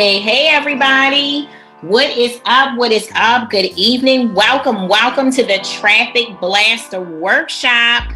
Hey, everybody. What is up? What is up? Good evening. Welcome to the Traffic Blaster Workshop.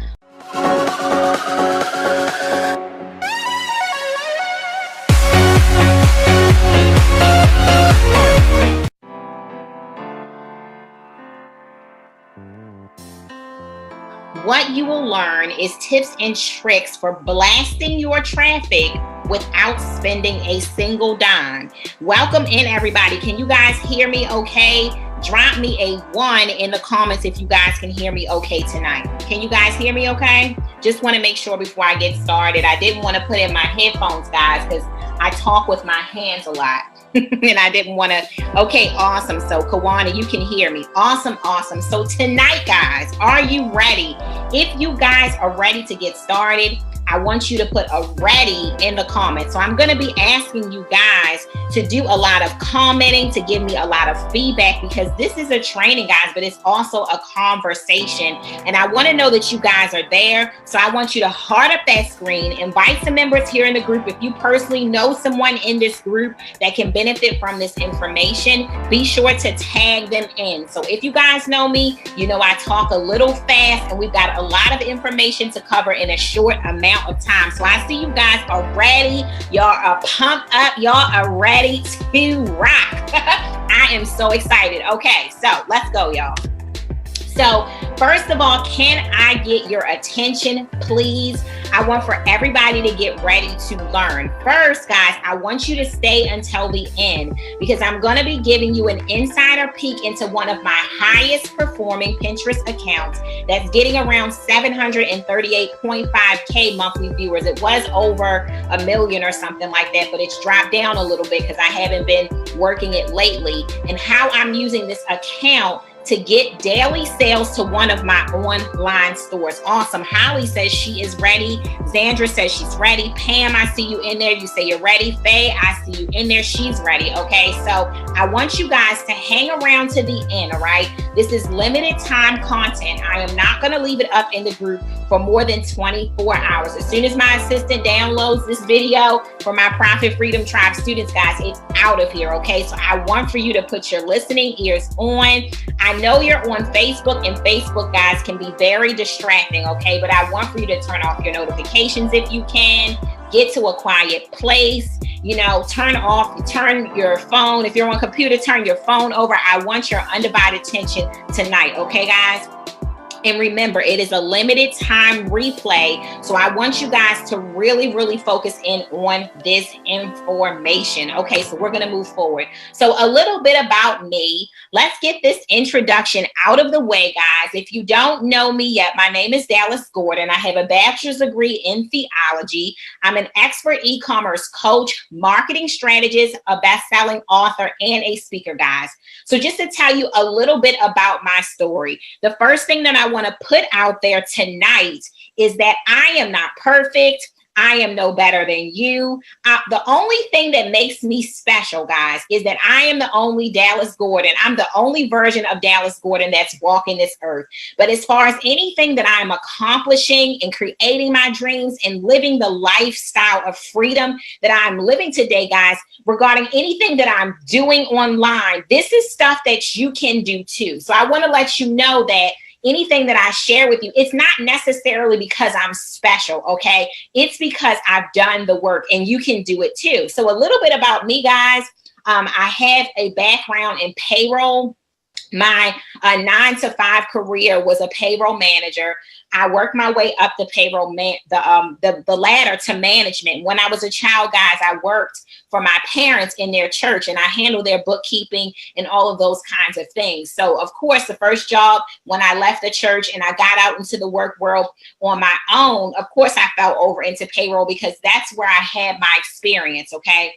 What you will learn is tips and tricks for blasting your traffic without spending a single dime. Welcome in, everybody. Can you guys hear me okay? Drop me a 1 in the comments if you guys can hear me okay tonight. Can you guys hear me okay? Just want to make sure before I get started. I didn't want to put in my headphones, guys, because I talk with my hands a lot. And I didn't want to. Okay, awesome. So Kawana, you can hear me. Awesome. So tonight, guys, are you ready? If you guys are ready to get started, I want you to put a ready in the comments. So I'm going to be asking you guys to do a lot of commenting, to give me a lot of feedback, because this is a training, guys, but it's also a conversation. And I want to know that you guys are there. So I want you to heart up that screen, invite some members here in the group. If you personally know someone in this group that can benefit from this information, be sure to tag them in. So if you guys know me, you know I talk a little fast and we've got a lot of information to cover in a short amount of time. So I see you guys are ready. Y'all are pumped up. Y'all are ready to rock. I am so excited. Okay, so let's go, y'all. So first of all, can I get your attention, please? I want for everybody to get ready to learn. First, guys, I want you to stay until the end, because I'm going to be giving you an insider peek into one of my highest performing Pinterest accounts that's getting around 738.5K monthly viewers. It was over 1 million or something like that, but it's dropped down a little bit because I haven't been working it lately, and how I'm using this account to get daily sales to one of my online stores. Awesome. Holly says she is ready. Zandra says she's ready. Pam, I see you in there. You say you're ready. Faye, I see you in there. She's ready. Okay, so I want you guys to hang around to the end, all right? This is limited time content. I am not going to leave it up in the group for more than 24 hours. As soon as my assistant downloads this video for my Profit Freedom Tribe students, guys, it's out of here, okay? So I want for you to put your listening ears on. I know you're on Facebook, and Facebook, guys, can be very distracting, okay? But I want for you to turn off your notifications if you can. Get to a quiet place, turn your phone. If you're on a computer, turn your phone over. I want your undivided attention tonight, okay, guys? And remember, it is a limited time replay. So I want you guys to really, really focus in on this information. Okay, so we're going to move forward. So a little bit about me. Let's get this introduction out of the way, guys. If you don't know me yet, my name is Dallas Gordon. I have a bachelor's degree in theology. I'm an expert e-commerce coach, marketing strategist, a best-selling author, and a speaker, guys. So just to tell you a little bit about my story, the first thing that I want to put out there tonight is that I am not perfect. I am no better than you. The only thing that makes me special, guys, is that I am the only Dallas Gordon. I'm the only version of Dallas Gordon that's walking this earth. But as far as anything that I'm accomplishing and creating my dreams and living the lifestyle of freedom that I'm living today, guys, regarding anything that I'm doing online, this is stuff that you can do too. So I want to let you know that anything that I share with you, it's not necessarily because I'm special, okay? It's because I've done the work, and you can do it too. So a little bit about me, guys. I have a background in payroll. My 9-to-5 career was a payroll manager. I worked my way up the payroll the ladder to management. When I was a child, guys, I worked for my parents in their church, and I handled their bookkeeping and all of those kinds of things. So, of course, the first job when I left the church and I got out into the work world on my own, of course, I fell over into payroll because that's where I had my experience, okay?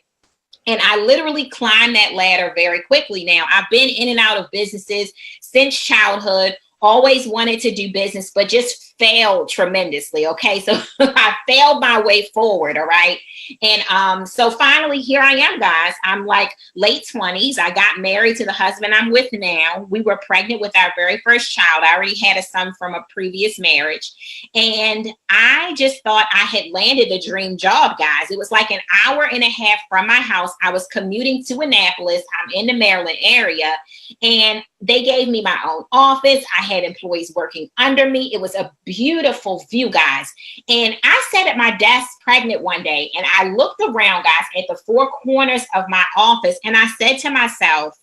And I literally climbed that ladder very quickly. Now, I've been in and out of businesses since childhood, always wanted to do business, but just failed tremendously. Okay. So I failed my way forward. All right. And so finally, here I am, guys. I'm like late 20s. I got married to the husband I'm with now. We were pregnant with our very first child. I already had a son from a previous marriage. And I just thought I had landed the dream job, guys. It was like an hour and a half from my house. I was commuting to Annapolis. I'm in the Maryland area. And they gave me my own office. I had employees working under me. It was a beautiful view, guys. And I sat at my desk pregnant one day, and I looked around, guys, at the four corners of my office, and I said to myself,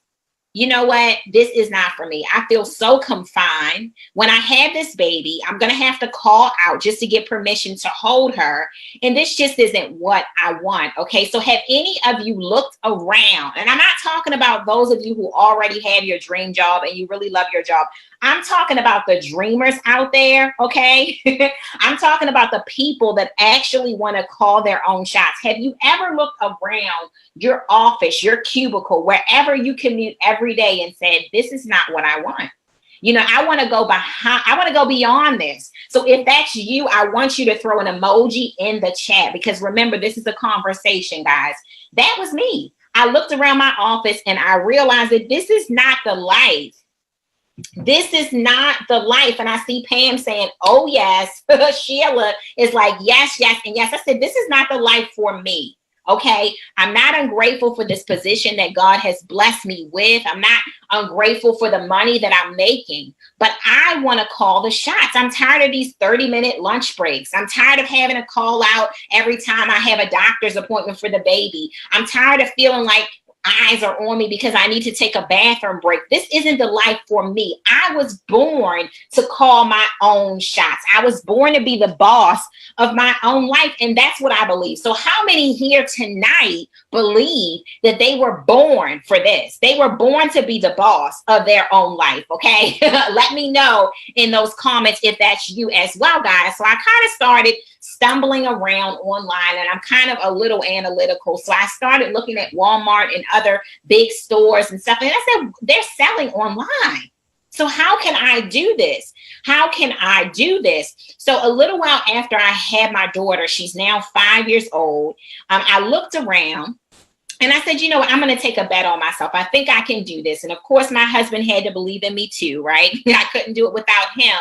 you know what? This is not for me. I feel so confined. When I have this baby, I'm going to have to call out just to get permission to hold her. And this just isn't what I want. Okay. So have any of you looked around? And I'm not talking about those of you who already have your dream job and you really love your job. I'm talking about the dreamers out there. Okay. I'm talking about the people that actually want to call their own shots. Have you ever looked around your office, your cubicle, wherever you commute every day and said, this is not what I want? You know, I want to go behind, I want to go beyond this. So if that's you, I want you to throw an emoji in the chat, because remember, this is a conversation, guys. That was me. I looked around my office and I realized that this is not the life. This is not the life. And I see Pam saying, oh, yes. Sheila is like, yes, yes, and yes. I said, this is not the life for me. Okay. I'm not ungrateful for this position that God has blessed me with. I'm not ungrateful for the money that I'm making, but I want to call the shots. I'm tired of these 30-minute lunch breaks. I'm tired of having to call out every time I have a doctor's appointment for the baby. I'm tired of feeling like eyes are on me because I need to take a bathroom break. This isn't the life for me. I was born to call my own shots. I was born to be the boss of my own life. And that's what I believe. So how many here tonight believe that they were born for this? They were born to be the boss of their own life. Okay. Let me know in those comments if that's you as well, guys. So I kind of started stumbling around online, and I'm kind of a little analytical. So I started looking at Walmart and other big stores and stuff. And I said, they're selling online. So how can I do this? How can I do this? So a little while after I had my daughter, she's now 5 years old. I looked around and I said, you know what, I'm going to take a bet on myself. I think I can do this. And of course, my husband had to believe in me too, right? I couldn't do it without him.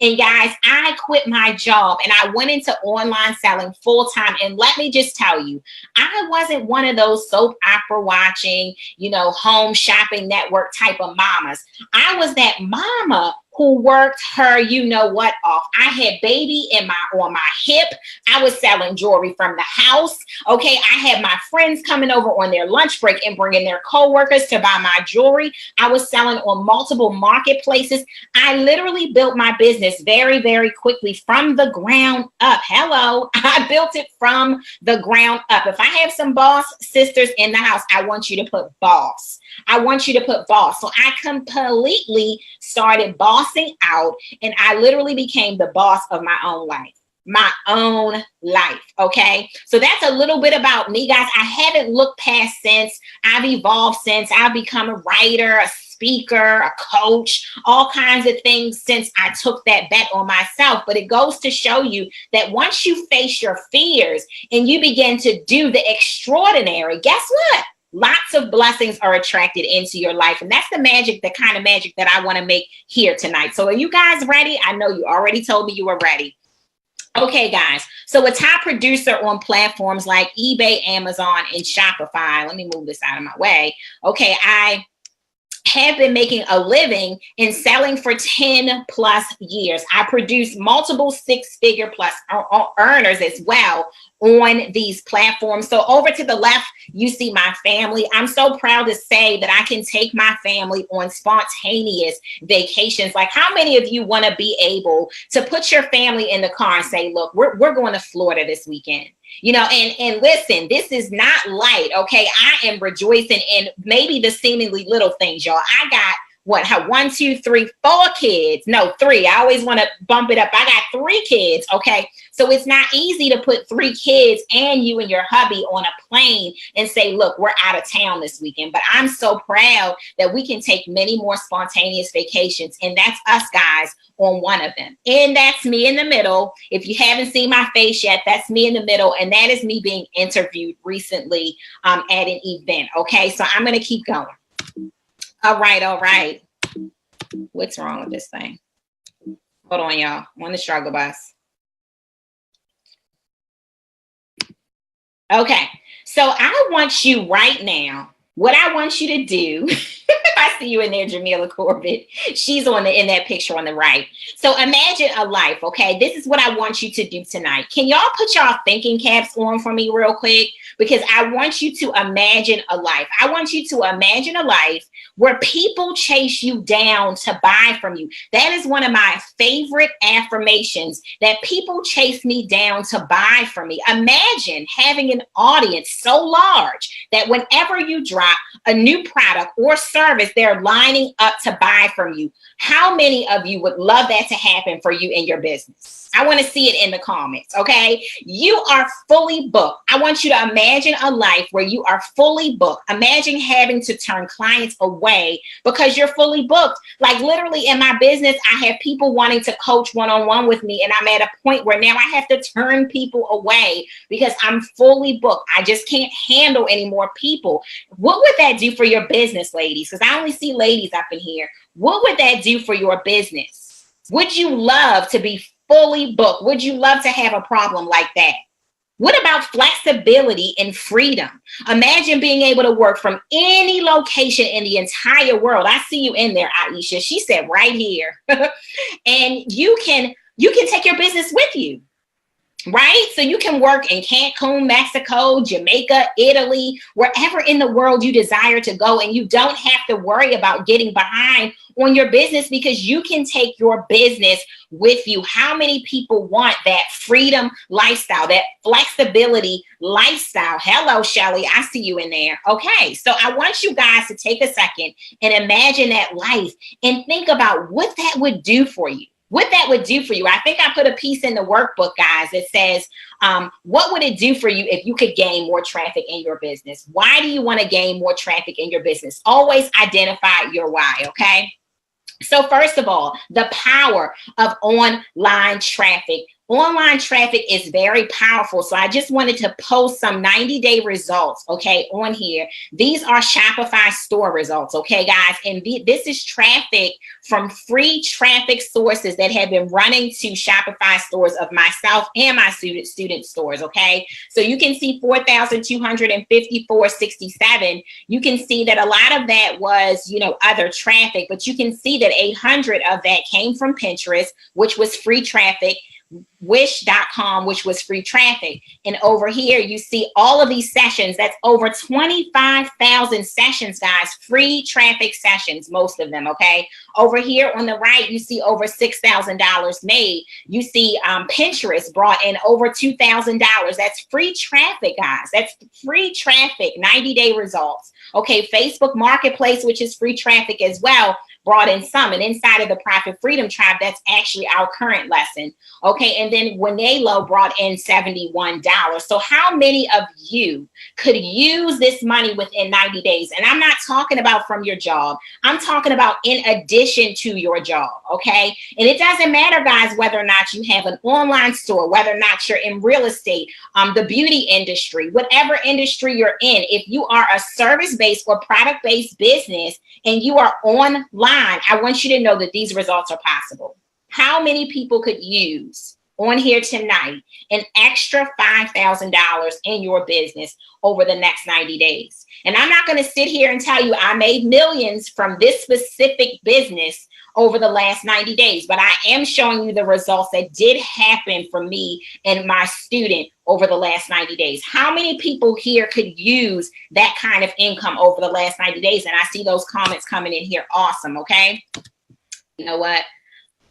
And guys, I quit my job and I went into online selling full time. And let me just tell you, I wasn't one of those soap opera watching, you know, home shopping network type of mamas. I was that mama who worked her, you know what, off. I had baby on my hip. I was selling jewelry from the house. Okay. I had my friends coming over on their lunch break and bringing their coworkers to buy my jewelry. I was selling on multiple marketplaces. I literally built my business very, very quickly from the ground up. Hello. I built it from the ground up. If I have some boss sisters in the house, I want you to put boss. I want you to put boss. So I completely started bossing out, and I literally became the boss of my own life. My own life. Okay. So that's a little bit about me, guys. I haven't looked past since. I've evolved since. I've become a writer, a speaker, a coach, all kinds of things since I took that bet on myself. But it goes to show you that once you face your fears and you begin to do the extraordinary, guess what? Lots of blessings are attracted into your life. And that's the magic, the kind of magic that I want to make here tonight. So are you guys ready? I know you already told me you were ready. Okay, guys. So a top producer on platforms like eBay, Amazon, and Shopify. Let me move this out of my way. Okay, I have been making a living in selling for 10 plus years. I produce multiple six-figure plus earners as well on these platforms. So over to the left, you see my family. I'm so proud to say that I can take my family on spontaneous vacations. Like, how many of you want to be able to put your family in the car and say, look, we're going to Florida this weekend? You know, and listen, this is not light. Okay. I am rejoicing in maybe the seemingly little things, y'all. I got How 1, 2, 3, 4 kids. No, 3. I always want to bump it up. I got 3 kids. Okay. So it's not easy to put 3 kids and you and your hubby on a plane and say, look, we're out of town this weekend. But I'm so proud that we can take many more spontaneous vacations. And that's us guys on one of them. And that's me in the middle. If you haven't seen my face yet, that's me in the middle. And that is me being interviewed recently at an event. Okay. So I'm going to keep going. All right. What's wrong with this thing? Hold on, y'all. I'm on the struggle bus. Okay. So I want you right now, what I want you to do, I see you in there, Jamila Corbett. She's in that picture on the right. So imagine a life, okay? This is what I want you to do tonight. Can y'all put y'all thinking caps on for me real quick? Because I want you to imagine a life. I want you to imagine a life where people chase you down to buy from you. That is one of my favorite affirmations, that people chase me down to buy from me. Imagine having an audience so large that whenever you drop a new product or service, they're lining up to buy from you. How many of you would love that to happen for you in your business? I want to see it in the comments, okay? You are fully booked. I want you to imagine a life where you are fully booked. Imagine having to turn clients away because you're fully booked. Like literally in my business, I have people wanting to coach one-on-one with me, and I'm at a point where now I have to turn people away because I'm fully booked. I just can't handle any more people. What would that do for your business, ladies? Because I only see ladies up in here. What would that do for your business? Would you love to be fully booked? Would you love to have a problem like that? What about flexibility and freedom? Imagine being able to work from any location in the entire world. I see you in there, Aisha. She said right here. And you can take your business with you. Right? So you can work in Cancun, Mexico, Jamaica, Italy, wherever in the world you desire to go. And you don't have to worry about getting behind on your business because you can take your business with you. How many people want that freedom lifestyle, that flexibility lifestyle? Hello, Shelly. I see you in there. Okay. So I want you guys to take a second and imagine that life and think about what that would do for you. What that would do for you. I think I put a piece in the workbook, guys, that says, what would it do for you if you could gain more traffic in your business? Why do you want to gain more traffic in your business? Always identify your why, okay? So first of all, the power of online traffic. Online traffic is very powerful. So I just wanted to post some 90-day results, okay, on here. These are Shopify store results, okay, guys? And this is traffic from free traffic sources that have been running to Shopify stores of myself and my student stores, okay? So you can see 4,254.67. You can see that a lot of that was, other traffic, but you can see that 800 of that came from Pinterest, which was free traffic. Wish.com, which was free traffic. And over here, you see all of these sessions. That's over 25,000 sessions, guys, free traffic sessions, most of them, okay? Over here on the right, you see over $6,000 made. You see Pinterest brought in over $2,000. That's free traffic, guys. That's free traffic, 90-day results. Okay, Facebook Marketplace, which is free traffic as well, brought in some. And inside of the Profit Freedom Tribe, that's actually our current lesson. Okay, and then Winelo brought in $71. So how many of you could use this money within 90 days? And I'm not talking about from your job. I'm talking about in addition to your job, okay? And it doesn't matter, guys, whether or not you have an online store, whether or not you're in real estate, the beauty industry, whatever industry you're in. If you are a service-based or product-based business and you are online, I want you to know that these results are possible. How many people could use on here tonight an extra $5,000 in your business over the next 90 days? And I'm not going to sit here and tell you I made millions from this specific business over the last 90 days, but I am showing you the results that did happen for me and my student over the last 90 days. How many people here could use that kind of income over the last 90 days? And I see those comments coming in here. Awesome. Okay. You know what?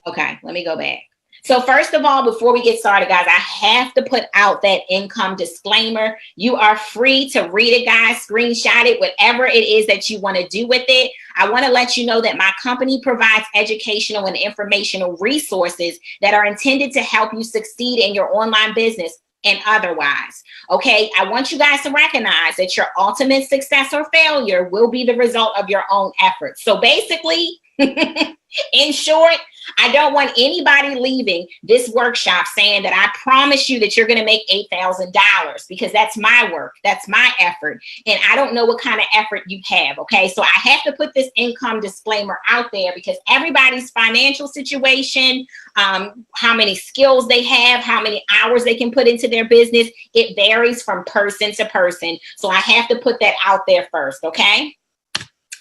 Okay, let me go back. So first of all, before we get started, guys, I have to put out that income disclaimer. You are free to read it, guys, screenshot it, whatever it is that you want to do with it. I want to let you know that my company provides educational and informational resources that are intended to help you succeed in your online business and otherwise. Okay, I want you guys to recognize that your ultimate success or failure will be the result of your own efforts. So basically, in short, I don't want anybody leaving this workshop saying that I promise you that you're going to make $8,000, because that's my work. That's my effort. And I don't know what kind of effort you have. Okay. So I have to put this income disclaimer out there because everybody's financial situation, how many skills they have, how many hours they can put into their business, it varies from person to person. So I have to put that out there first. Okay.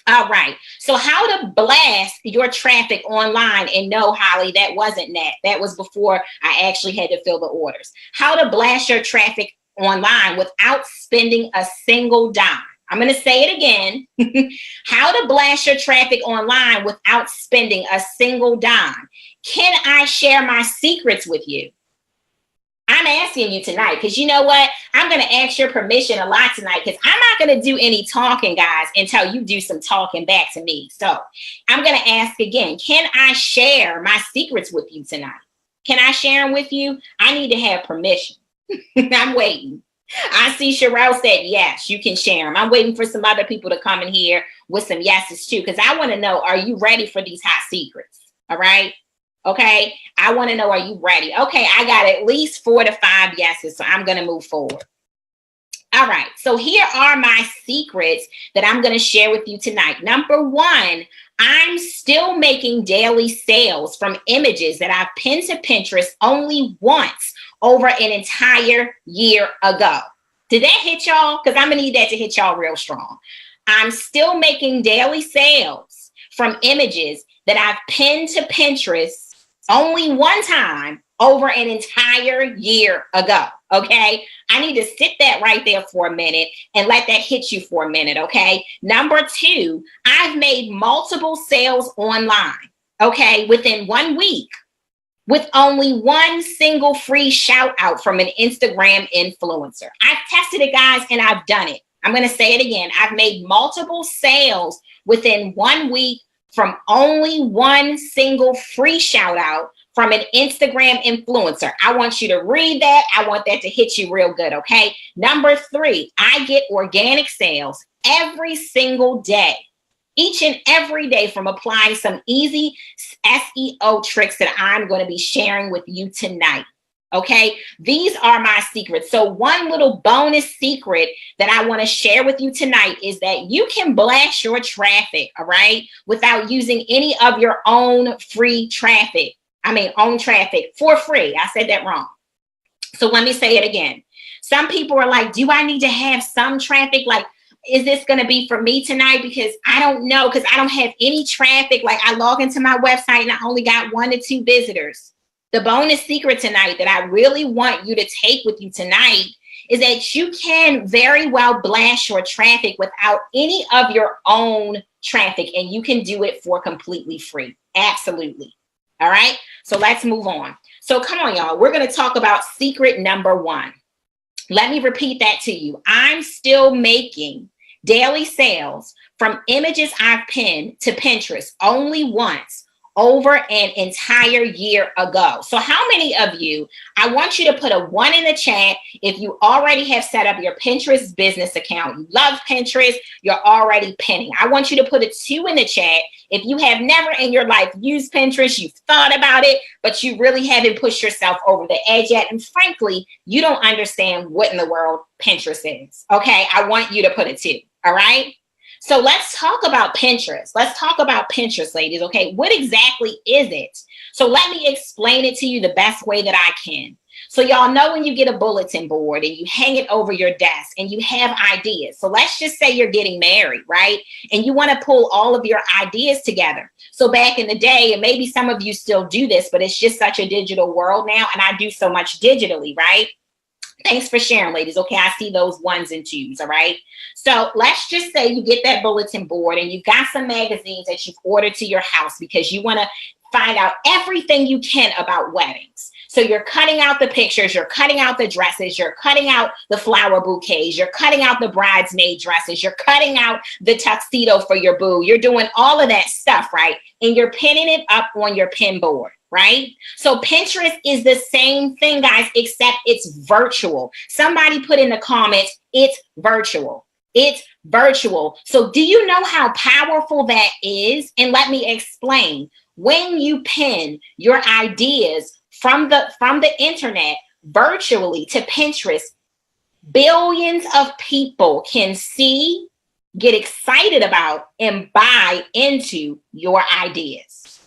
All right. So how to blast your traffic online. And no, Holly, that wasn't that. That was before I actually had to fill the orders. How to blast your traffic online without spending a single dime. I'm going to say it again. How to blast your traffic online without spending a single dime. Can I share my secrets with you? I'm asking you tonight because you know what? I'm going to ask your permission a lot tonight because I'm not going to do any talking, guys, until you do some talking back to me. So I'm going to ask again, can I share my secrets with you tonight? Can I share them with you? I need to have permission. I'm waiting. I see Sherelle said, yes, you can share them. I'm waiting for some other people to come in here with some yeses too, because I want to know, are you ready for these hot secrets? All right. Okay, I want to know, are you ready? Okay, I got at least 4 to 5 yeses, so I'm going to move forward. All right, so here are my secrets that I'm going to share with you tonight. Number 1, I'm still making daily sales from images that I've pinned to Pinterest only once over an entire year ago. Did that hit y'all? Because I'm going to need that to hit y'all real strong. I'm still making daily sales from images that I've pinned to Pinterest only one time over an entire year ago. Okay. I need to sit that right there for a minute and let that hit you for a minute. Okay. Number 2, I've made multiple sales online. Okay. Within 1 week with only one single free shout out from an Instagram influencer. I've tested it, guys, and I've done it. I'm going to say it again. I've made multiple sales within 1 week from only one single free shout out from an Instagram influencer. I want you to read that. I want that to hit you real good. Okay. Number 3, I get organic sales every single day, each and every day, from applying some easy SEO tricks that I'm going to be sharing with you tonight. Okay, these are my secrets. So one little bonus secret that I want to share with you tonight is that you can blast your traffic, all right, without using any of your own free traffic. Own traffic for free. I said that wrong. So let me say it again. Some people are like, do I need to have some traffic? Like, is this going to be for me tonight? Because I don't know, because I don't have any traffic. Like, I log into my website and I only got 1 to 2 visitors. The bonus secret tonight that I really want you to take with you tonight is that you can very well blast your traffic without any of your own traffic, and you can do it for completely free. Absolutely. All right. So let's move on. So come on, y'all. We're going to talk about secret number 1. Let me repeat that to you. I'm still making daily sales from images I've pinned to Pinterest only once over an entire year ago. So how many of you, I want you to put a 1 in the chat if you already have set up your Pinterest business account. You love Pinterest, you're already pinning. I want you to put a 2 in the chat if you have never in your life used Pinterest, you've thought about it, but you really haven't pushed yourself over the edge yet. And frankly, you don't understand what in the world Pinterest is. Okay, I want you to put a 2, all right? So let's talk about Pinterest. Let's talk about Pinterest, ladies. Okay, what exactly is it? So let me explain it to you the best way that I can. So y'all know when you get a bulletin board and you hang it over your desk and you have ideas. So let's just say you're getting married, right? And you want to pull all of your ideas together. So back in the day, and maybe some of you still do this, but it's just such a digital world now. And I do so much digitally, right? Thanks for sharing, ladies. Okay, I see those 1s and 2s, all right? So let's just say you get that bulletin board and you've got some magazines that you've ordered to your house because you want to find out everything you can about weddings. So you're cutting out the pictures, you're cutting out the dresses, you're cutting out the flower bouquets, you're cutting out the bridesmaid dresses, you're cutting out the tuxedo for your boo. You're doing all of that stuff, right? And you're pinning it up on your pin board, right? So Pinterest is the same thing, guys, except it's virtual. Somebody put in the comments, it's virtual. It's virtual. So do you know how powerful that is? And let me explain. When you pin your ideas from the internet virtually to Pinterest, billions of people can see, get excited about, and buy into your ideas.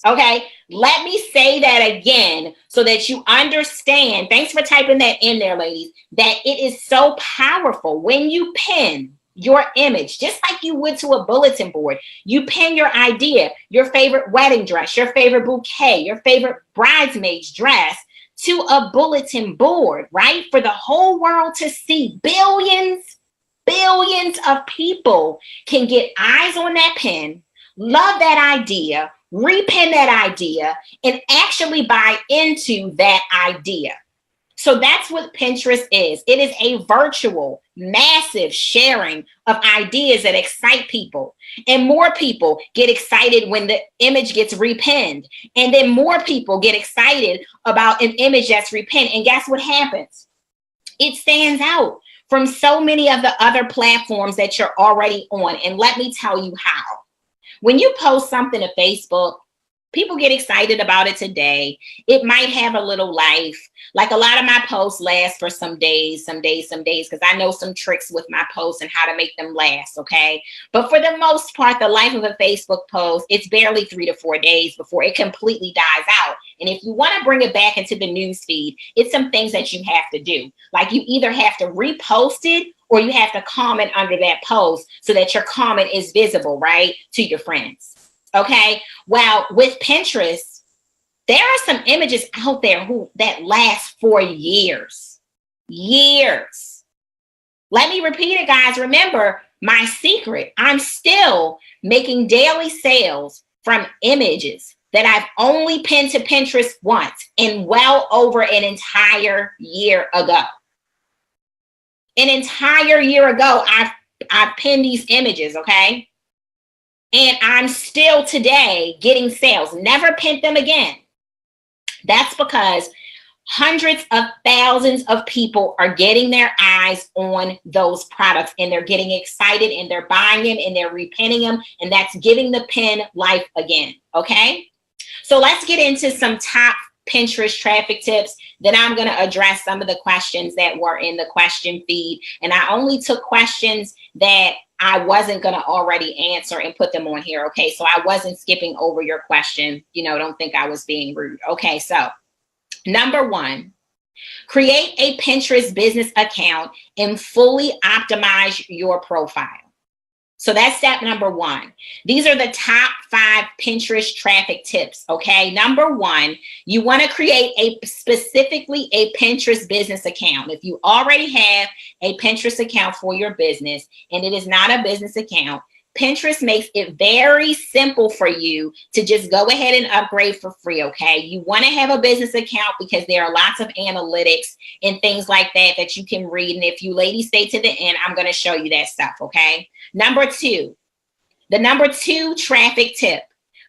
Okay, let me say that again so that you understand. Thanks for typing that in there, ladies, that it is so powerful. When you pin your image, just like you would to a bulletin board, you pin your idea, your favorite wedding dress, your favorite bouquet, your favorite bridesmaid's dress to a bulletin board, right? For the whole world to see. Billions of people can get eyes on that pin, love that idea, repin that idea, and actually buy into that idea. So that's what Pinterest is. It is a virtual, massive sharing of ideas that excite people. And more people get excited when the image gets repinned. And then more people get excited about an image that's repinned. And guess what happens? It stands out from so many of the other platforms that you're already on. And let me tell you how. When you post something to Facebook, people get excited about it today. It might have a little life. Like a lot of my posts last for some days, because I know some tricks with my posts and how to make them last, okay? But for the most part, the life of a Facebook post, it's barely 3 to 4 days before it completely dies out. And if you want to bring it back into the news feed, it's some things that you have to do. Like you either have to repost it or you have to comment under that post so that your comment is visible, right, to your friends. Okay, well, with Pinterest, there are some images out there that last for years. Let me repeat it, guys. Remember, my secret, I'm still making daily sales from images that I've only pinned to Pinterest once and well over an entire year ago. An entire year ago, I've pinned these images, okay? And I'm still today getting sales. Never pinned them again. That's because hundreds of thousands of people are getting their eyes on those products and they're getting excited and they're buying them and they're repinning them. And that's giving the pin life again. Okay. So let's get into some top Pinterest traffic tips. Then I'm going to address some of the questions that were in the question feed. And I only took questions that I wasn't going to already answer and put them on here. Okay. So I wasn't skipping over your question. Don't think I was being rude. Okay. So number 1, create a Pinterest business account and fully optimize your profile. So that's step number 1. These are the top 5 Pinterest traffic tips. Okay. Number 1, you want to create specifically a Pinterest business account. If you already have a Pinterest account for your business and it is not a business account, Pinterest makes it very simple for you to just go ahead and upgrade for free, okay? You want to have a business account because there are lots of analytics and things like that you can read. And if you ladies stay to the end, I'm going to show you that stuff, okay? Number 2, the number 2 traffic tip,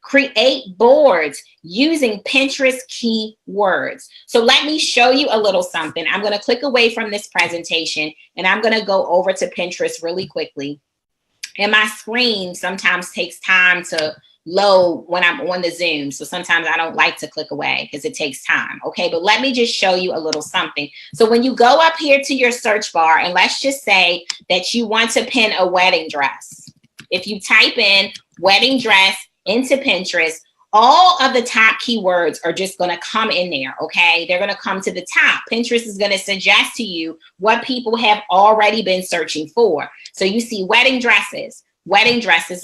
create boards using Pinterest keywords. So let me show you a little something. I'm going to click away from this presentation and I'm going to go over to Pinterest really quickly. And my screen sometimes takes time to load when I'm on the Zoom. So sometimes I don't like to click away because it takes time. Okay, but let me just show you a little something. So when you go up here to your search bar, and let's just say that you want to pin a wedding dress. If you type in wedding dress into Pinterest, all of the top keywords are just going to come in there, okay? They're going to come to the top. Pinterest is going to suggest to you what people have already been searching for. So you see wedding dresses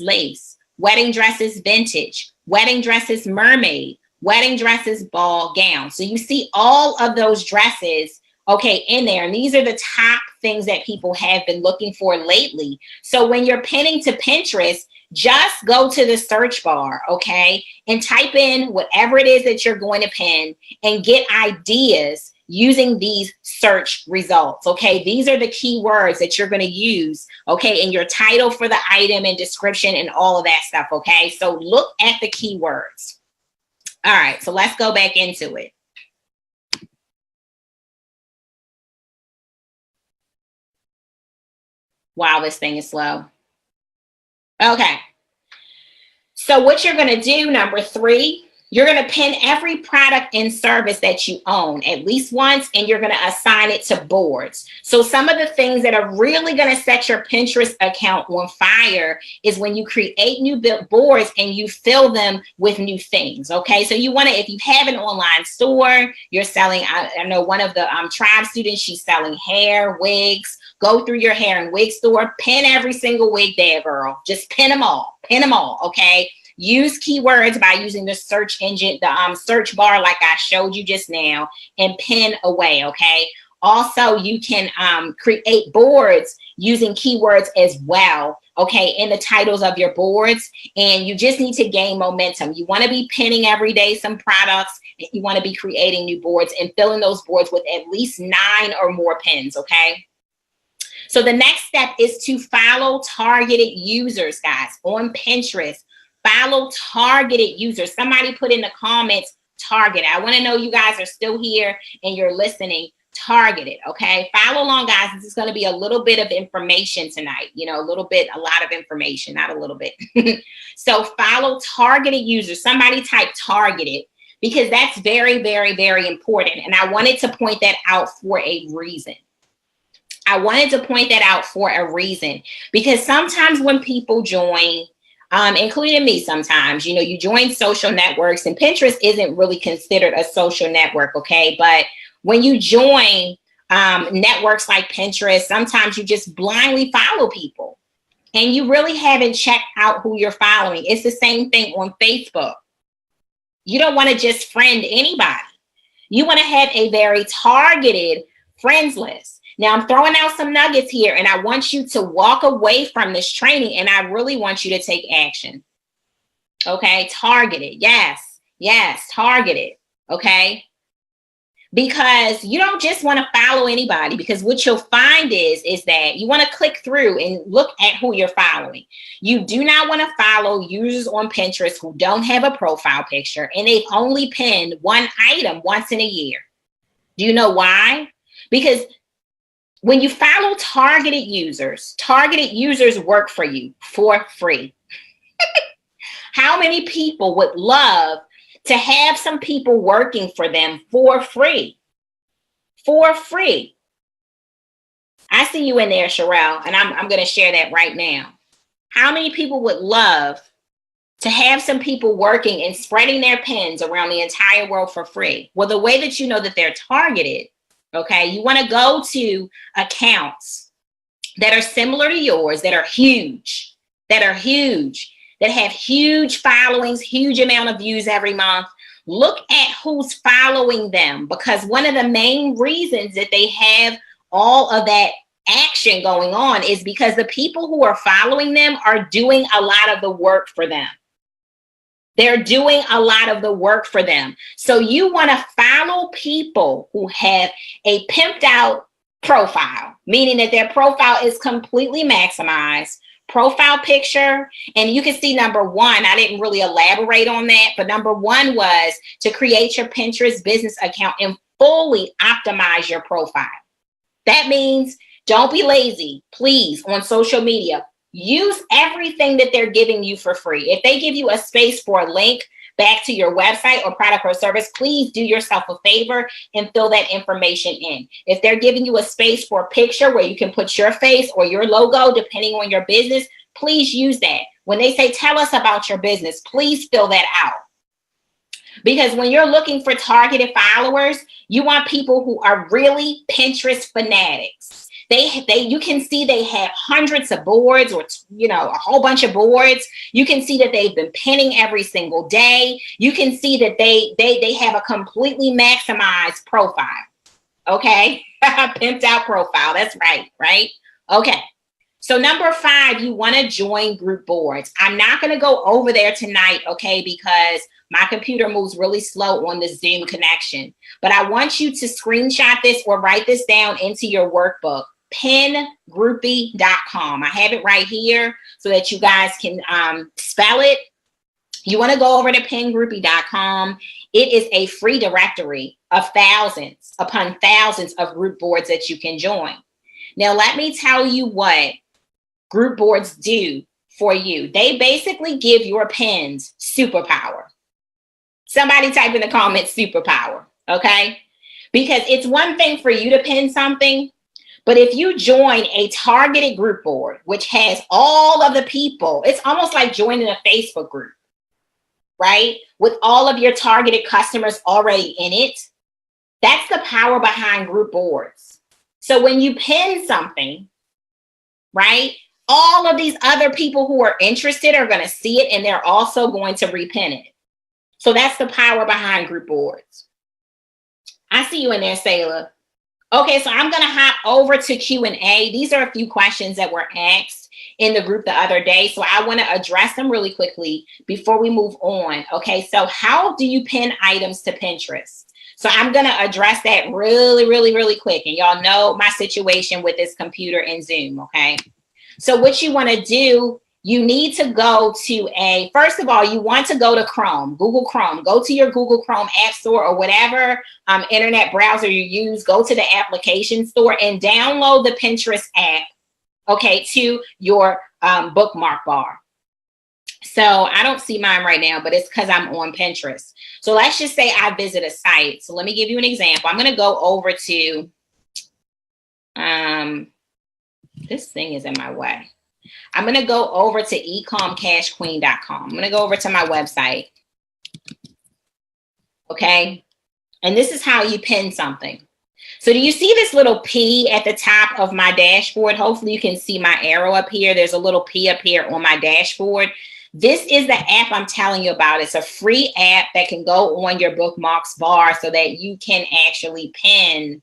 lace, wedding dresses vintage, wedding dresses mermaid, wedding dresses ball gown. So you see all of those dresses, okay, in there. And these are the top things that people have been looking for lately. So when you're pinning to Pinterest, just go to the search bar, okay, and type in whatever it is that you're going to pin and get ideas using these search results, okay? These are the keywords that you're going to use, okay, in your title for the item and description and all of that stuff, okay? So look at the keywords. All right, so let's go back into it. Wow, this thing is slow. Okay. So what you're going to do, number 3, you're going to pin every product and service that you own at least once, and you're going to assign it to boards. So some of the things that are really going to set your Pinterest account on fire is when you create new boards and you fill them with new things. Okay. So you want to, if you have an online store, you're selling, I know one of the tribe students, she's selling hair, wigs. Go through your hair and wig store, pin every single wig there, girl. Just pin them all, okay? Use keywords by using the search engine, the search bar like I showed you just now, and pin away, okay? Also, you can create boards using keywords as well, okay, in the titles of your boards, and you just need to gain momentum. You want to be pinning every day some products. You want to be creating new boards and filling those boards with at least 9 or more pins, okay? So the next step is to follow targeted users, guys, on Pinterest. Follow targeted users. Somebody put in the comments, targeted. I want to know you guys are still here and you're listening. Targeted, okay? Follow along, guys. This is going to be a little bit of information tonight. You know, a lot of information, not a little bit. So follow targeted users. Somebody type targeted, because that's very, very, very important. And I wanted to point that out for a reason. Because sometimes when people join, including me sometimes, you know, you join social networks, and Pinterest isn't really considered a social network, okay? But when you join networks like Pinterest, sometimes you just blindly follow people and you really haven't checked out who you're following. It's the same thing on Facebook. You don't want to just friend anybody. You want to have a very targeted friends list. Now, I'm throwing out some nuggets here, and I want you to walk away from this training, and I really want you to take action. Okay, targeted. Yes, targeted. Okay, because you don't just want to follow anybody, because what you'll find is that you want to click through and look at who you're following. You do not want to follow users on Pinterest who don't have a profile picture, and they've only pinned one item once in a year. Do you know why? Because when you follow targeted users work for you for free. How many people would love to have some people working for them for free? For free. I see you in there, Sherelle, and I'm going to share that right now. How many people would love to have some people working and spreading their pins around the entire world for free? Well, the way that you know that they're targeted, okay, you want to go to accounts that are similar to yours, that are huge, that have huge followings, huge amount of views every month. Look at who's following them, because one of the main reasons that they have all of that action going on is because the people who are following them are doing a lot of the work for them. They're doing a lot of the work for them. So you want to follow people who have a pimped out profile, meaning that their profile is completely maximized, profile picture. And you can see number 1, I didn't really elaborate on that, but number 1 was to create your Pinterest business account and fully optimize your profile. That means don't be lazy, please, on social media. Use everything that they're giving you for free. If they give you a space for a link back to your website or product or service, please do yourself a favor and fill that information in. If they're giving you a space for a picture where you can put your face or your logo, depending on your business, please use that. When they say, tell us about your business, please fill that out. Because when you're looking for targeted followers, you want people who are really Pinterest fanatics. You can see they have hundreds of boards, or, you know, a whole bunch of boards. You can see that they've been pinning every single day. You can see that they have a completely maximized profile. Okay. Pimped out profile. That's right. Okay. So number 5, you want to join group boards. I'm not going to go over there tonight, okay, because my computer moves really slow on the Zoom connection. But I want you to screenshot this or write this down into your workbook, pengroupie.com. I have it right here so that you guys can spell it. You want to go over to pengroupie.com. It is a free directory of thousands upon thousands of group boards that you can join. Now, let me tell you what group boards do for you. They basically give your pins superpower. Somebody type in the comments superpower, okay? Because it's one thing for you to pin something, but if you join a targeted group board, which has all of the people, it's almost like joining a Facebook group, right? With all of your targeted customers already in it. That's the power behind group boards. So when you pin something, right, all of these other people who are interested are going to see it, and they're also going to repin it. So that's the power behind group boards. I see you in there, Sayla. Okay, so I'm going to hop over to Q&A. These are a few questions that were asked in the group the other day, so I want to address them really quickly before we move on. Okay, so how do you pin items to Pinterest? So I'm going to address that really quick. And y'all know my situation with this computer and Zoom, okay? So what you want to do, you need to go to first of all, you want to go to Chrome, Google Chrome. Go to your Google Chrome app store or whatever internet browser you use. Go to the application store and download the Pinterest app, okay, to your bookmark bar. So I don't see mine right now, but it's because I'm on Pinterest. So let's just say I visit a site. So let me give you an example. I'm going to go over to, this thing is in my way. I'm going to go over to E-COMM-queen.com. I'm going to go over to my website. Okay. And this is how you pin something. So do you see this little P at the top of my dashboard? Hopefully you can see my arrow up here. There's a little P up here on my dashboard. This is the app I'm telling you about. It's a free app that can go on your bookmarks bar so that you can actually pin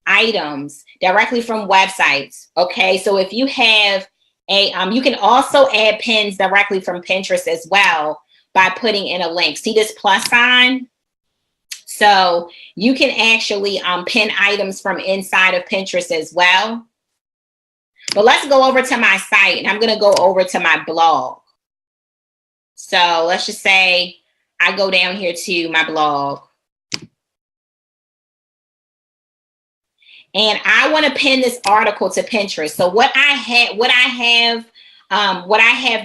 items directly from websites. Okay, so if you have you can also add pins directly from Pinterest as well by putting in a link. See this plus sign? So you can actually pin items from inside of Pinterest as well. But let's go over to my site, and I'm going to go over to my blog. So let's just say I go down here to my blog. And I want to pin this article to Pinterest. So what I have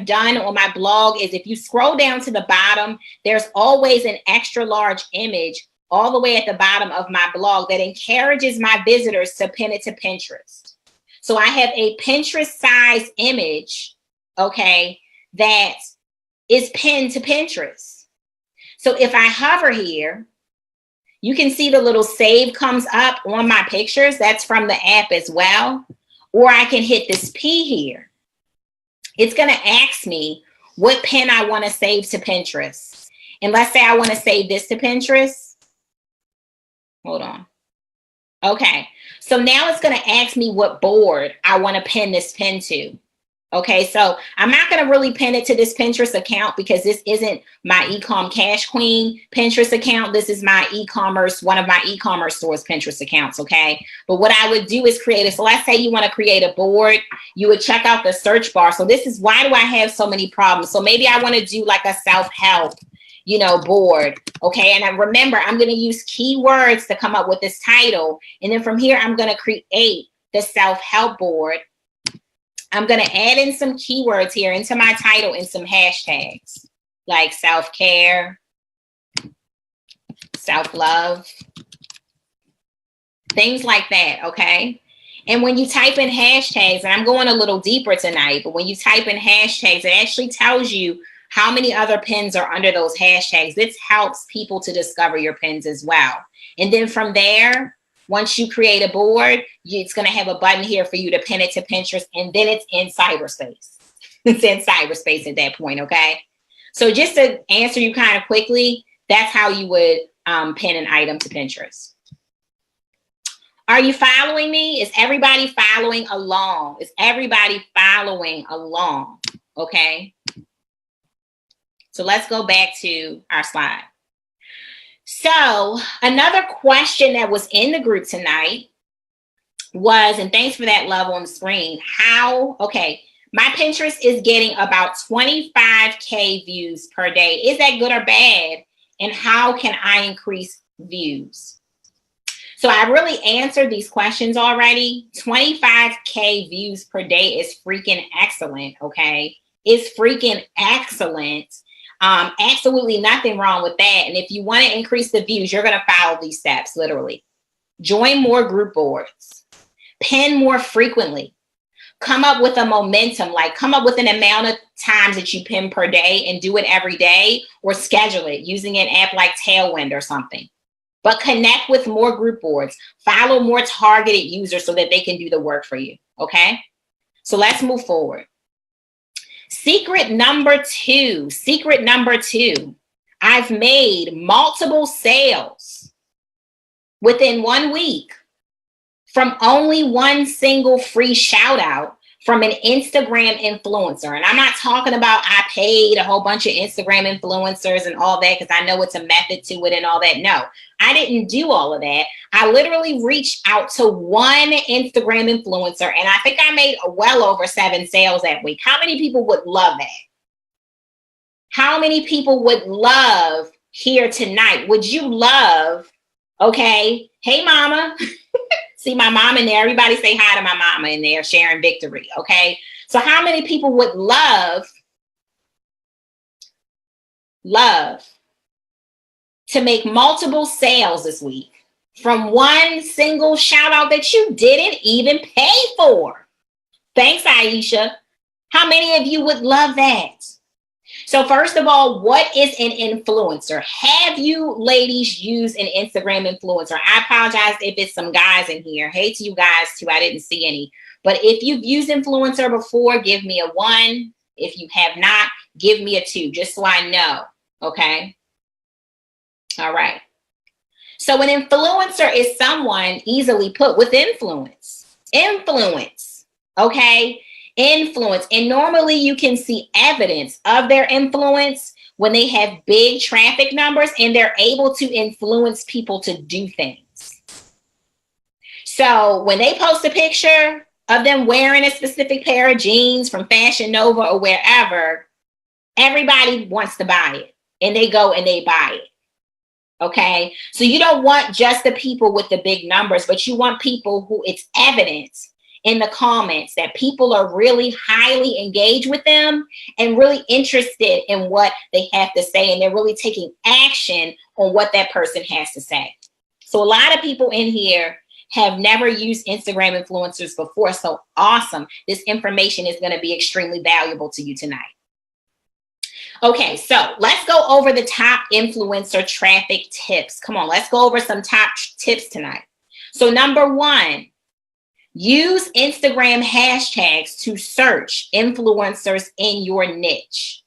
done on my blog is if you scroll down to the bottom, there's always an extra large image all the way at the bottom of my blog that encourages my visitors to pin it to Pinterest. So I have a Pinterest size image, okay, that is pinned to Pinterest. So if I hover here, you can see the little save comes up on my pictures. That's from the app as well. Or I can hit this P here. It's going to ask me what pin I want to save to Pinterest. And let's say I want to save this to Pinterest. Hold on. Okay. So now it's going to ask me what board I want to pin this pin to. Okay, so I'm not going to really pin it to this Pinterest account because this isn't my E-COMM Cash Queen Pinterest account. This is my e-commerce, one of my e-commerce stores Pinterest accounts, okay? But what I would do is create it. So let's say you want to create a board. You would check out the search bar. So this is why do I have so many problems? So maybe I want to do like a self-help, board, okay? And I remember I'm going to use keywords to come up with this title. And then from here, I'm going to create the self-help board. I'm going to add in some keywords here into my title and some hashtags like self-care, self-love, things like that, okay? And when you type in hashtags, and I'm going a little deeper tonight, but when you type in hashtags, it actually tells you how many other pins are under those hashtags. This helps people to discover your pins as well. And then from there, once you create a board, it's going to have a button here for you to pin it to Pinterest, and then it's in cyberspace. It's in cyberspace at that point, okay? So just to answer you kind of quickly, that's how you would pin an item to Pinterest. Are you following me? Is everybody following along? Is everybody following along? Okay. So let's go back to our slide. So another question that was in the group tonight was, and thanks for that love on the screen, my Pinterest is getting about 25K views per day. Is that good or bad? And how can I increase views? So I really answered these questions already. 25K views per day is freaking excellent, okay? It's freaking excellent. Absolutely nothing wrong with that. And if you want to increase the views, you're going to follow these steps, literally. Join more group boards. Pin more frequently. Come up with a momentum, like come up with an amount of times that you pin per day and do it every day, or schedule it using an app like Tailwind or something. But connect with more group boards. Follow more targeted users so that they can do the work for you, okay? So let's move forward. Secret number two, I've made multiple sales within 1 week from only one single free shout out from an Instagram influencer. And I'm not talking about I paid a whole bunch of Instagram influencers and all that, because I know it's a method to it and all that. No, I didn't do all of that. I literally reached out to one Instagram influencer, and I think I made well over 7 sales that week. How many people would love that? How many people would love here tonight? Would you love, okay, hey mama, see my mom in there. Everybody say hi to my mama in there, sharing victory, okay? So how many people would love to make multiple sales this week from one single shout out that you didn't even pay for? Thanks, Aisha. How many of you would love that? So first of all, what is an influencer? Have you ladies used an Instagram influencer? I apologize if it's some guys in here. Hey to you guys too, I didn't see any. But if you've used influencer before, give me a 1. If you have not, give me a 2, just so I know, okay? All right. So an influencer is someone, easily put, with influence. Influence, okay? Influence. And normally you can see evidence of their influence when they have big traffic numbers and they're able to influence people to do things. So when they post a picture of them wearing a specific pair of jeans from Fashion Nova or wherever, everybody wants to buy it, and they go and they buy it. Okay. So you don't want just the people with the big numbers, but you want people who it's evidence in the comments that people are really highly engaged with them and really interested in what they have to say. And they're really taking action on what that person has to say. So a lot of people in here have never used Instagram influencers before. So awesome. This information is going to be extremely valuable to you tonight. Okay, so let's go over the top influencer traffic tips. Come on, let's go over some top tips tonight. So number 1, use Instagram hashtags to search influencers in your niche.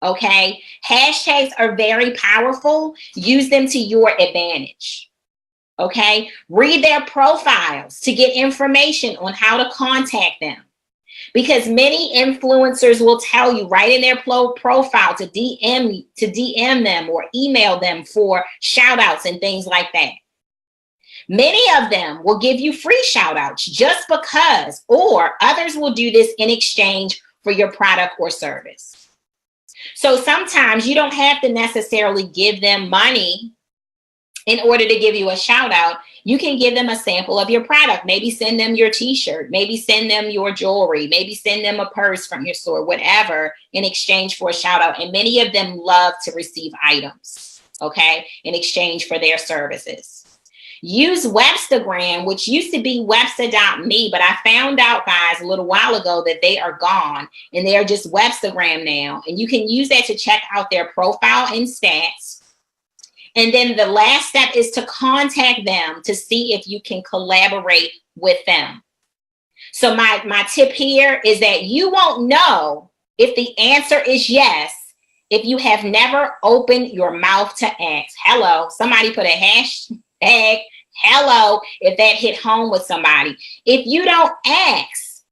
Okay, hashtags are very powerful. Use them to your advantage. Okay, read their profiles to get information on how to contact them. Because many influencers will tell you right in their profile to DM them or email them for shout outs and things like that. Many of them will give you free shout outs just because, or others will do this in exchange for your product or service. So sometimes you don't have to necessarily give them money in order to give you a shout out. You can give them a sample of your product. Maybe send them your t-shirt, maybe send them your jewelry, maybe send them a purse from your store, whatever, in exchange for a shout out. And many of them love to receive items, okay, in exchange for their services. Use Webstagram, which used to be Webster.me, but I found out, guys, a little while ago that they are gone and they are just Webstagram now. And you can use that to check out their profile and stats. And then the last step is to contact them to see if you can collaborate with them. So my tip here is that you won't know if the answer is yes if you have never opened your mouth to ask. Hello, somebody put a hashtag Hello, if that hit home with somebody. If you don't ask,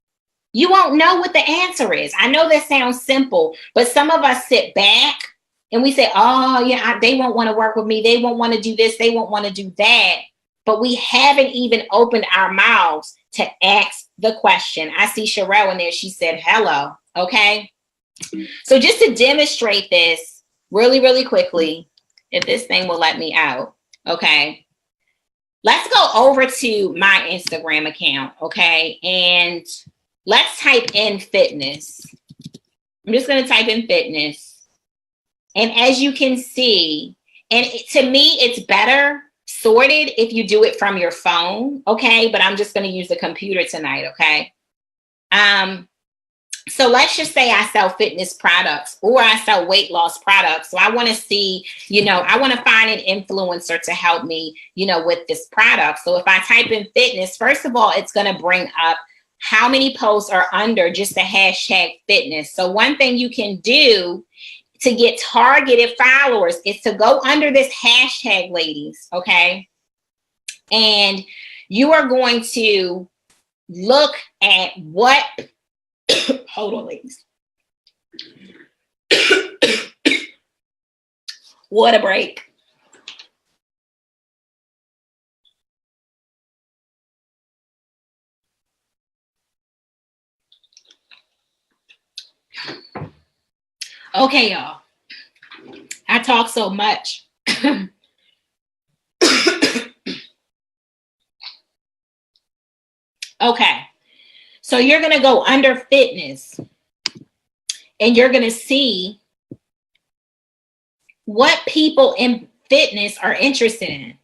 you won't know what the answer is. I know that sounds simple, but some of us sit back and we say, oh, yeah, they won't want to work with me. They won't want to do this. They won't want to do that. But we haven't even opened our mouths to ask the question. I see Sherelle in there. She said, hello. Okay. So just to demonstrate this really, really quickly, if this thing will let me out. Okay. Let's go over to my Instagram account. Okay. And let's type in fitness. I'm just going to type in fitness. And as you can see, and to me, it's better sorted if you do it from your phone. Okay. But I'm just going to use the computer tonight. Okay. So let's just say I sell fitness products or I sell weight loss products. So I want to see, I want to find an influencer to help me, with this product. So if I type in fitness, first of all, it's going to bring up how many posts are under just the hashtag fitness. So one thing you can do to get targeted followers is to go under this hashtag, ladies. Okay. And you are going to look at what, hold on, ladies. What a break. Okay, y'all. I talk so much. Okay. So you're going to go under fitness and you're going to see what people in fitness are interested in.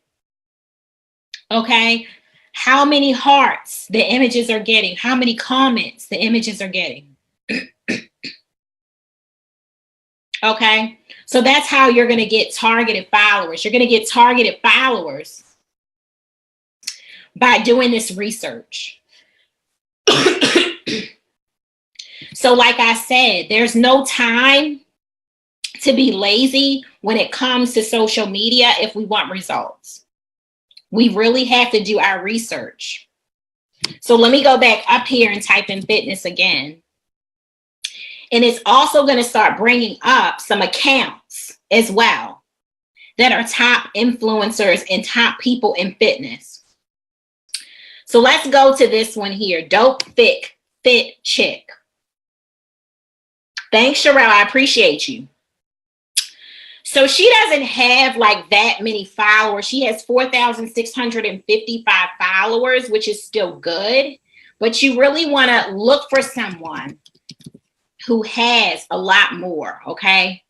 Okay. How many hearts the images are getting, how many comments the images are getting. Okay. So that's how you're going to get targeted followers. You're going to get targeted followers by doing this research. So like I said, there's no time to be lazy when it comes to social media if we want results. We really have to do our research. So let me go back up here and type in fitness again. And it's also going to start bringing up some accounts as well that are top influencers and top people in fitness. So let's go to this one here. Dope Fit Chick. Thanks, Sherelle. I appreciate you. So she doesn't have like that many followers. She has 4,655 followers, which is still good. But you really want to look for someone who has a lot more. Okay.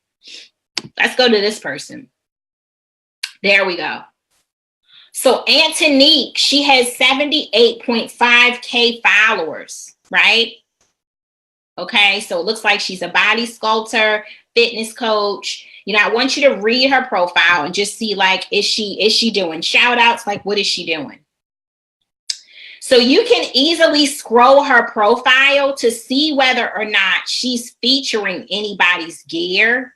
Let's go to this person. There we go. So Antonique, she has 78.5K followers, right? Okay, so it looks like she's a body sculptor, fitness coach. I want you to read her profile and just see, like, is she doing shout outs? Like, what is she doing? So you can easily scroll her profile to see whether or not she's featuring anybody's gear,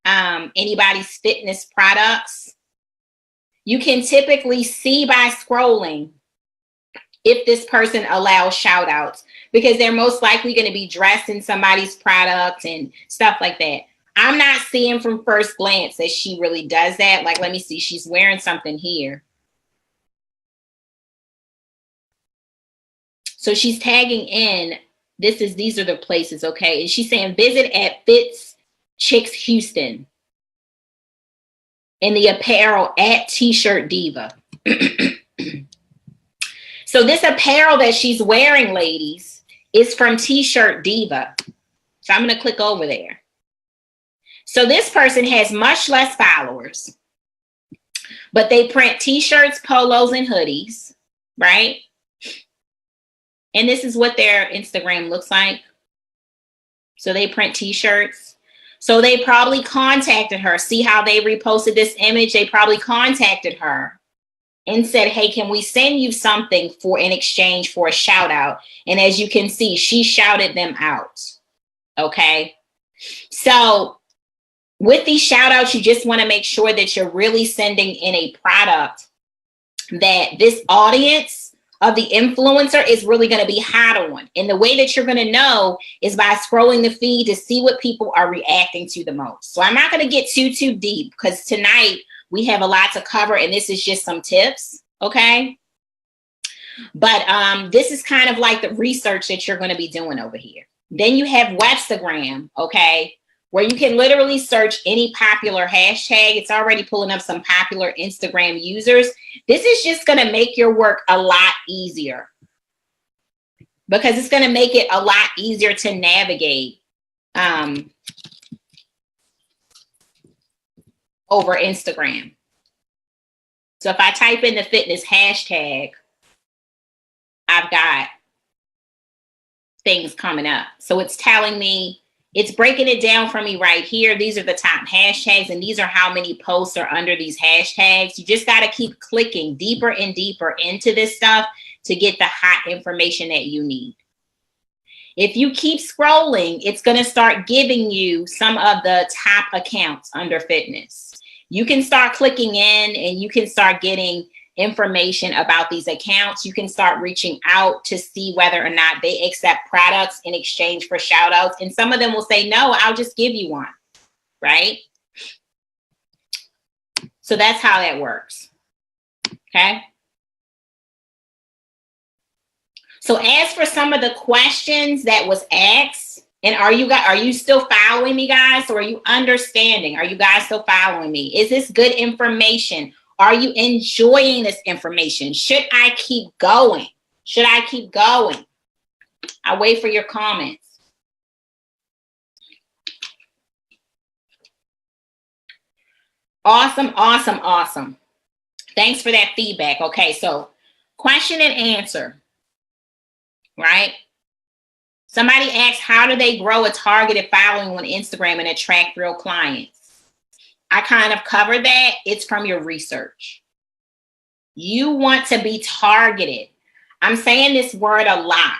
anybody's fitness products. You can typically see by scrolling if this person allows shout outs, because they're most likely going to be dressed in somebody's products and stuff like that. I'm not seeing from first glance that she really does that. Like, let me see. She's wearing something here. So she's tagging in. These are the places. Okay. And she's saying visit at Fits Chicks Houston. And the apparel at T-shirt Diva. So this apparel that she's wearing, ladies, is from T-shirt Diva. So I'm going to click over there. So this person has much less followers, but they print T-shirts, polos, and hoodies, right? And this is what their Instagram looks like. So they print T-shirts. So they probably contacted her. See how they reposted this image? They probably contacted her and said, hey, can we send you something in exchange for a shout out? And as you can see, she shouted them out. Okay. So with these shout outs, you just want to make sure that you're really sending in a product that this audience of the influencer is really going to be hot on. And the way that you're going to know is by scrolling the feed to see what people are reacting to the most. So I'm not going to get too deep because tonight we have a lot to cover and this is just some tips. Okay. But this is kind of like the research that you're going to be doing over here. Then you have Webstagram, okay, where you can literally search any popular hashtag. It's already pulling up some popular Instagram users. This is just going to make your work a lot easier because it's going to make it a lot easier to navigate over Instagram. So if I type in the fitness hashtag, I've got things coming up. So it's telling me, it's breaking it down for me right here. These are the top hashtags and these are how many posts are under these hashtags. You just got to keep clicking deeper and deeper into this stuff to get the hot information that you need. If you keep scrolling, it's going to start giving you some of the top accounts under fitness. You can start clicking in and you can start getting information about these accounts. You can start reaching out to see whether or not they accept products in exchange for shout outs. And some of them will say, no, I'll just give you one, right? So that's how that works. Okay. So as for some of the questions that was asked, and are you still following me, guys? Or are you understanding? Are you guys still following me? Is this good information? Are you enjoying this information? Should I keep going? Should I keep going? I'll wait for your comments. Awesome, awesome, awesome. Thanks for that feedback. Okay, so question and answer, right? Somebody asked, how do they grow a targeted following on Instagram and attract real clients? I kind of covered that. It's from your research. You want to be targeted. I'm saying this word a lot.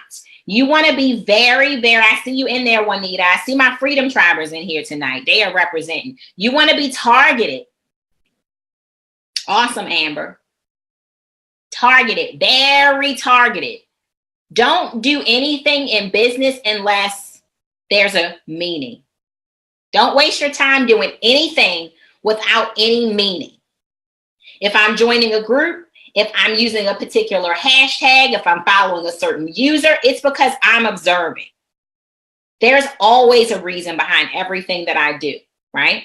You want to be very, I see you in there, Juanita. I see my Freedom Tribers in here tonight. They are representing. You want to be targeted. Awesome, Amber. Targeted, very targeted. Don't do anything in business unless there's a meaning. Don't waste your time doing anything without any meaning. If I'm joining a group, if I'm using a particular hashtag, if I'm following a certain user, it's because I'm observing. There's always a reason behind everything that I do, right?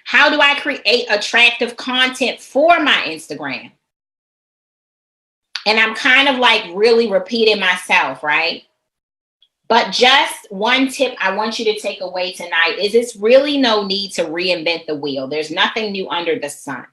How do I create attractive content for my Instagram? And I'm kind of like really repeating myself, right? But just one tip I want you to take away tonight is it's really no need to reinvent the wheel. There's nothing new under the sun.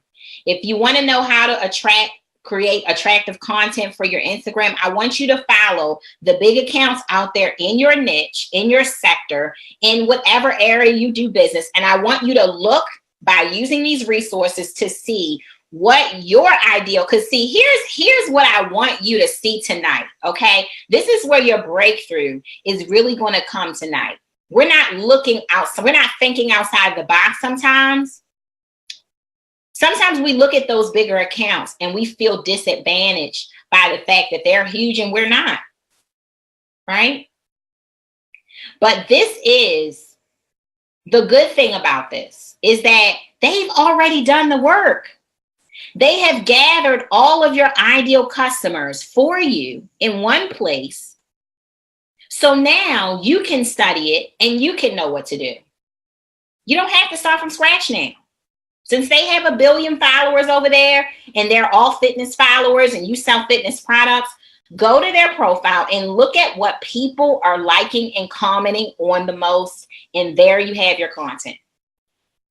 If you want to know how to create attractive content for your Instagram, I want you to follow the big accounts out there in your niche, in your sector, in whatever area you do business. And I want you to look by using these resources to see what your ideal, because see, here's what I want you to see tonight. Okay, this is where your breakthrough is really going to come tonight. We're not looking outside, we're not thinking outside the box sometimes. Sometimes we look at those bigger accounts and we feel disadvantaged by the fact that they're huge and we're not, right? But this is the good thing about this is that they've already done the work. They have gathered all of your ideal customers for you in one place. So now you can study it and you can know what to do. You don't have to start from scratch now. Since they have 1 billion followers over there and they're all fitness followers and you sell fitness products, go to their profile and look at what people are liking and commenting on the most. And there you have your content.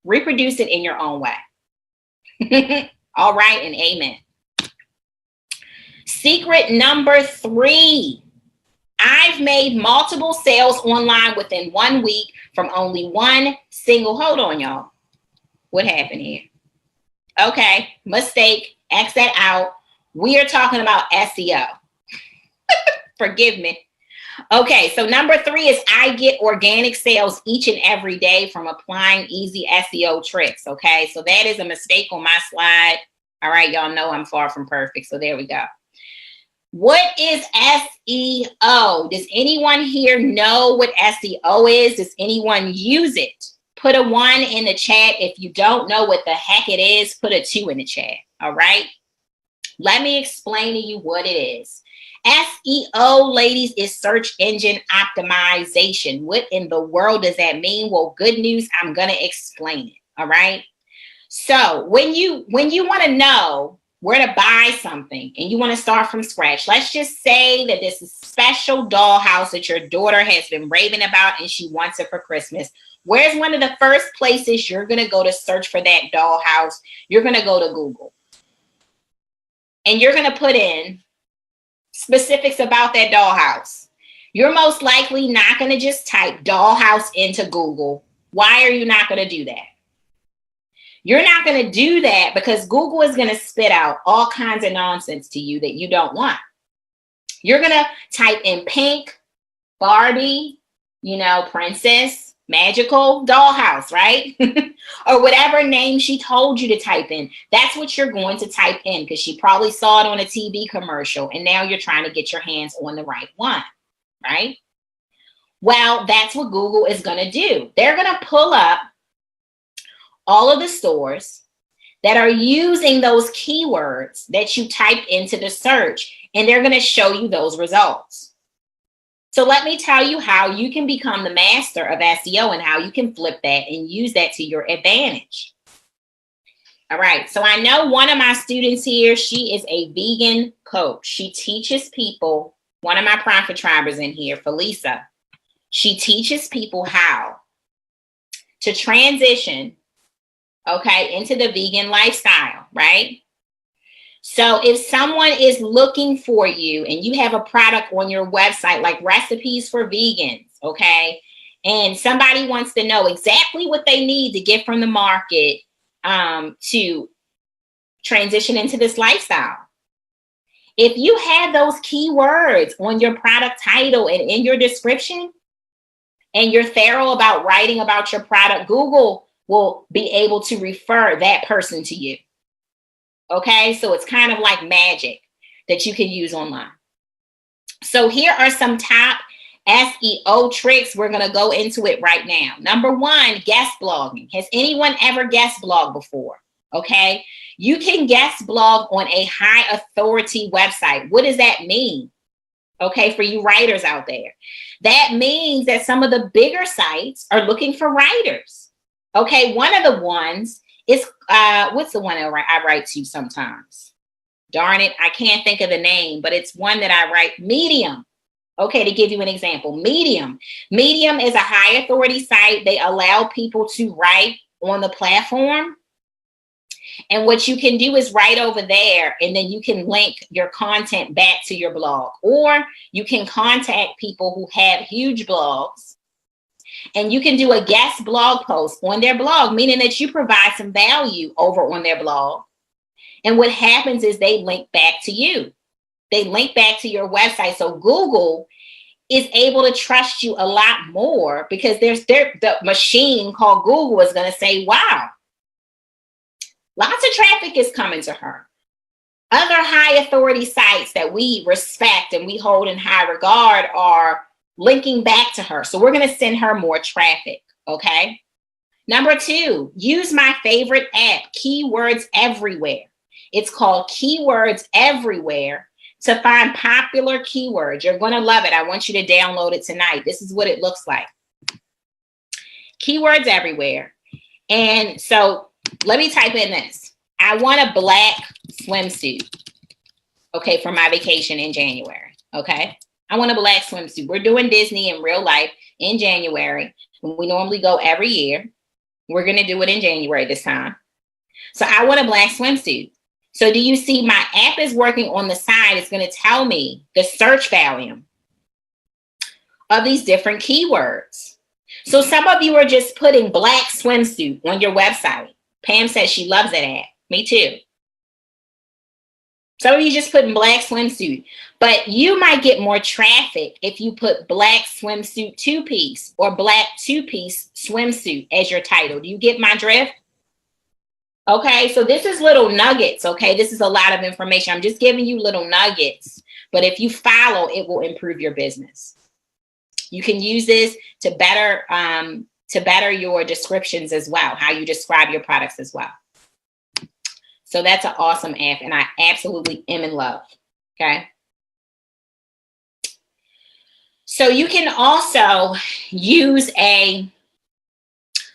Reproduce it in your own way. All right, and amen. Secret number 3. I've made multiple sales online within 1 week from only one single, hold on, y'all. What happened here? Okay, mistake, X that out. We are talking about SEO. Forgive me. Okay, so number 3 is I get organic sales each and every day from applying easy SEO tricks. Okay, so that is a mistake on my slide. All right, y'all know I'm far from perfect, so there we go. What is SEO? Does anyone here know what SEO is? Does anyone use it? Put a 1 in the chat. If you don't know what the heck it is, put a 2 in the chat. All right. Let me explain to you what it is. SEO, ladies, is search engine optimization. What in the world does that mean? Well, good news. I'm going to explain it. All right. So when you want to know where to buy something and you want to start from scratch, let's just say that this is special dollhouse that your daughter has been raving about and she wants it for Christmas. Where's one of the first places you're going to go to search for that dollhouse? You're going to go to Google. And you're going to put in specifics about that dollhouse. You're most likely not going to just type dollhouse into Google. Why are you not going to do that? You're not going to do that because Google is going to spit out all kinds of nonsense to you that you don't want. You're going to type in pink, Barbie, princess, magical, dollhouse, right? Or whatever name she told you to type in. That's what you're going to type in because she probably saw it on a TV commercial and now you're trying to get your hands on the right one, right? Well, that's what Google is going to do. They're going to pull up all of the stores that are using those keywords that you typed into the search, and they're going to show you those results. So let me tell you how you can become the master of SEO and how you can flip that and use that to your advantage. All right. So I know one of my students here, she is a vegan coach. She teaches people, one of my Prophet Tribers in here, Felisa, she teaches people how to transition into the vegan lifestyle, right? So if someone is looking for you and you have a product on your website, like recipes for vegans, okay, and somebody wants to know exactly what they need to get from the market to transition into this lifestyle. If you have those keywords on your product title and in your description, and you're thorough about writing about your product, Google will be able to refer that person to you. Okay, so it's kind of like magic that you can use online. So here are some top SEO tricks. We're going to go into it right now. Number 1, guest blogging. Has anyone ever guest blogged before? Okay, you can guest blog on a high authority website. What does that mean? Okay, for you writers out there, that means that some of the bigger sites are looking for writers. Okay, one of the ones is, what's the one I write to sometimes? Darn it, I can't think of the name, but it's one that I write, Medium. Okay, to give you an example, Medium. Medium is a high authority site. They allow people to write on the platform. And what you can do is write over there, and then you can link your content back to your blog. Or you can contact people who have huge blogs, and you can do a guest blog post on their blog, meaning that you provide some value over on their blog. And what happens is they link back to you. They link back to your website. So Google is able to trust you a lot more because the machine called Google is going to say, wow, lots of traffic is coming to her. Other high authority sites that we respect and we hold in high regard are linking back to her. So we're going to send her more traffic. Okay. Number 2, use my favorite app, Keywords Everywhere. It's called Keywords Everywhere to find popular keywords. You're going to love it. I want you to download it tonight. This is what it looks like. Keywords Everywhere. And so let me type in this. I want a black swimsuit. Okay. For my vacation in January. Okay. I want a black swimsuit. We're doing Disney in real life in January. We normally go every year. We're going to do it in January this time. So I want a black swimsuit. So do you see my app is working on the side? It's going to tell me the search volume of these different keywords. So some of you are just putting black swimsuit on your website. Pam says she loves that app. Me too. Some of you just put in black swimsuit, but you might get more traffic if you put black swimsuit 2-piece or black 2-piece swimsuit as your title. Do you get my drift? Okay, so this is little nuggets, okay? This is a lot of information. I'm just giving you little nuggets, but if you follow, it will improve your business. You can use this to better your descriptions as well, how you describe your products as well. So that's an awesome app, and I absolutely am in love, okay? So you can also use a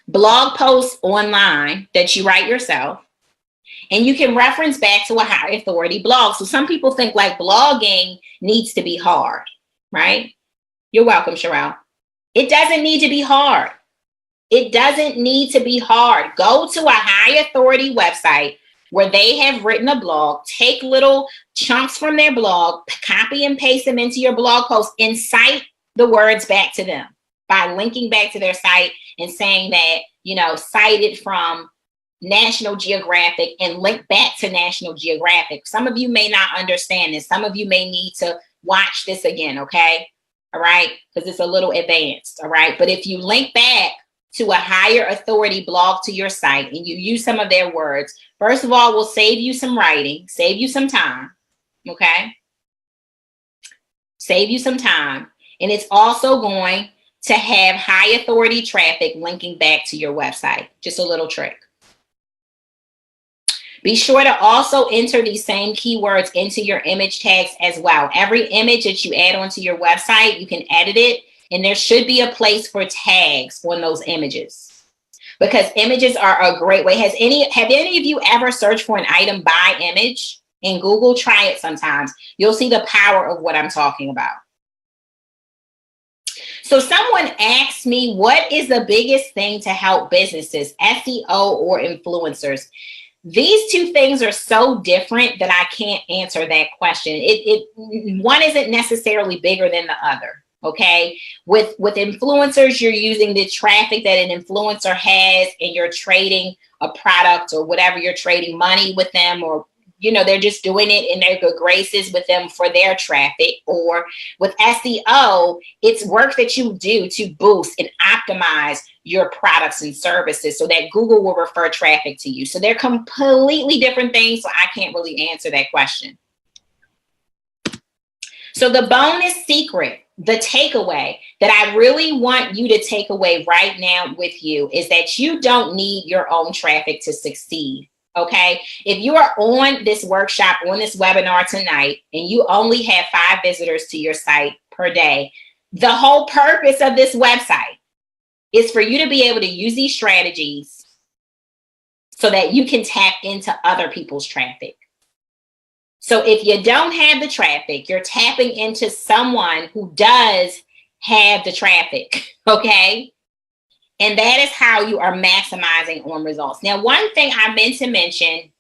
blog post online that you write yourself, and you can reference back to a high authority blog. So some people think like blogging needs to be hard, right? You're welcome, Sherelle. It doesn't need to be hard. It doesn't need to be hard. Go to a high authority website where they have written a blog, take little chunks from their blog, copy and paste them into your blog post, and cite the words back to them by linking back to their site and saying that, you know, cited from National Geographic and link back to National Geographic. Some of you may not understand this. Some of you may need to watch this again, okay? All right, because it's a little advanced, all right? But if you link back to a higher authority blog to your site and you use some of their words, first of all, we'll save you some writing, save you some time, okay? Save you some time. And it's also going to have high authority traffic linking back to your website. Just a little trick. Be sure to also enter these same keywords into your image tags as well. Every image that you add onto your website, you can edit it, and there should be a place for tags on those images, because images are a great way. Have any of you ever searched for an item by image in Google? Try it sometimes. You'll see the power of what I'm talking about. So someone asked me, what is the biggest thing to help businesses, SEO or influencers? These two things are so different that I can't answer that question. One isn't necessarily bigger than the other. Okay. With influencers, you're using the traffic that an influencer has and you're trading a product or whatever, you're trading money with them, or, you know, they're just doing it in their good graces with them for their traffic. Or with SEO, it's work that you do to boost and optimize your products and services so that Google will refer traffic to you. So they're completely different things. So I can't really answer that question. So the bonus secret, the takeaway that I really want you to take away right now with you is that you don't need your own traffic to succeed. Okay. If you are on this workshop, on this webinar tonight, and you only have 5 visitors to your site per day, the whole purpose of this website is for you to be able to use these strategies so that you can tap into other people's traffic. So if you don't have the traffic, you're tapping into someone who does have the traffic, okay? And that is how you are maximizing on results. Now, one thing I meant to mention